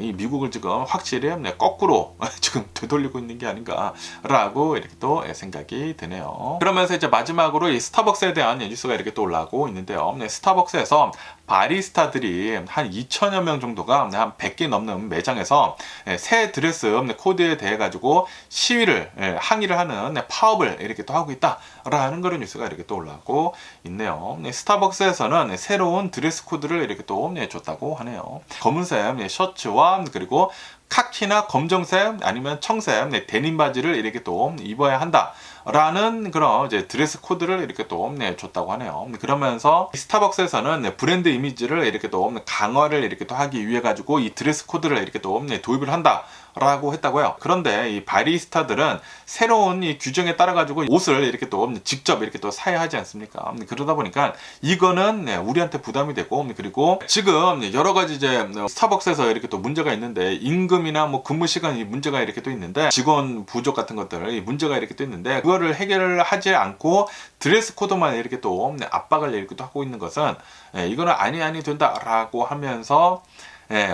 Speaker 1: 이 미국을 지금 확실히 거꾸로 지금 되돌리고 있는 게 아닌가라고 이렇게 또 생각이 드네요. 그러면서 이제 마지막으로 이 스타벅스에 대한 뉴스가 이렇게 또 올라오고 있는데요. 스타벅스에서 바리스타들이 한 2천여 명 정도가 한 100개 넘는 매장에서 새 드레스 코드에 대해 가지고 시위를 항의를 하는 파업을 이렇게 또 하고 있다라는 그런 뉴스가 이렇게 또 올라오고 있네요. 스타벅스에서는 새로운 드레스 코드를 이렇게 또 줬다고 하네요. 검은색 셔츠와 그리고 카키나 검정색 아니면 청색 데님 바지를 이렇게 또 입어야 한다 라는 그런 이제 드레스 코드를 이렇게 또 줬다고 하네요. 그러면서 스타벅스에서는 브랜드 이미지를 이렇게 또 강화를 이렇게 또 하기 위해 가지고 이 드레스 코드를 이렇게 또 도입을 한다 라고 했다고요. 그런데 이 바리스타들은 새로운 이 규정에 따라 가지고 옷을 이렇게 또 직접 이렇게 또 사야 하지 않습니까? 그러다 보니까 이거는 우리한테 부담이 되고, 그리고 지금 여러 가지 이제 스타벅스에서 이렇게 또 문제가 있는데 임금이나 뭐 근무 시간이 문제가 이렇게 또 있는데 직원 부족 같은 것들 문제가 이렇게 또 있는데 그거를 해결을 하지 않고 드레스 코드만 이렇게 또 압박을 이렇게 또 하고 있는 것은 이거는 아니 된다라고 하면서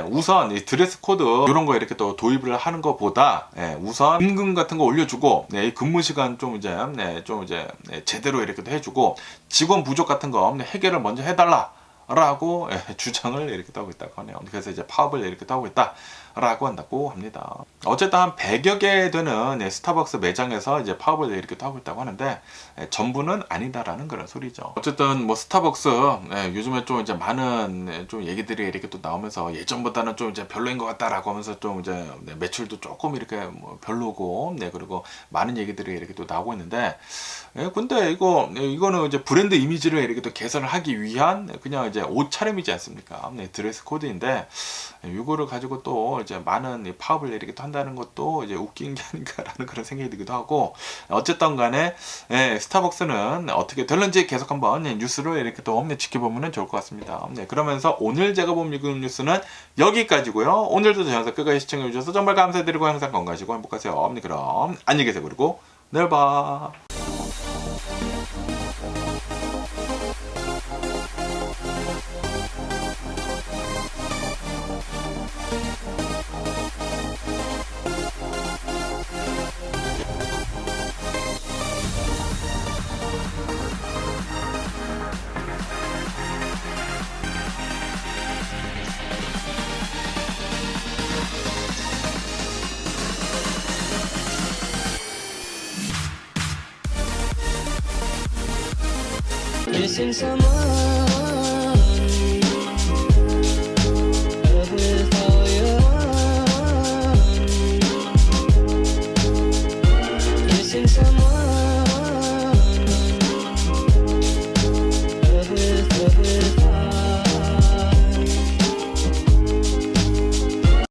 Speaker 1: 우선 이 드레스 코드 이런 거 이렇게 또 도입을 하는 것보다 우선 임금 같은 거 올려주고 이 근무 시간 좀 이제 제대로 이렇게 또 해주고 직원 부족 같은 거 해결을 먼저 해달라라고 주장을 이렇게 하고 있다고 하네요. 그래서 이제 파업을 이렇게 하고 있다라고 한다고 합니다. 어쨌든 한 100여 개 되는 스타벅스 매장에서 이제 파업을 이렇게 하고 있다고 하는데 전부는 아니다라는 그런 소리죠. 어쨌든 뭐 스타벅스 요즘에 좀 이제 많은 좀 얘기들이 이렇게 또 나오면서 예전보다는 좀 이제 별로인 것 같다라고 하면서 좀 이제 매출도 조금 이렇게 뭐 별로고 그리고 많은 얘기들이 이렇게 또 나오고 있는데 근데 이거는 이제 브랜드 이미지를 이렇게 또 개선을 하기 위한 그냥 이제 옷차림이지 않습니까? 드레스 코드인데 이거를 가지고 또 이제 많은 파업을 이렇게 또 한다는 것도 이제 웃긴 게 아닌가라는 그런 생각이 들기도 하고, 어쨌든 간에 스타벅스는 어떻게 될는지 계속 한번 뉴스를 이렇게 또 지켜보면 좋을 것 같습니다. 그러면서 오늘 제가 본 미국 뉴스는 여기까지고요. 오늘도 제 영상 끝까지 시청해 주셔서 정말 감사드리고 항상 건강하시고 행복하세요. 그럼 안녕히 계세요. 그리고 내일 봐.
Speaker 2: Missing someone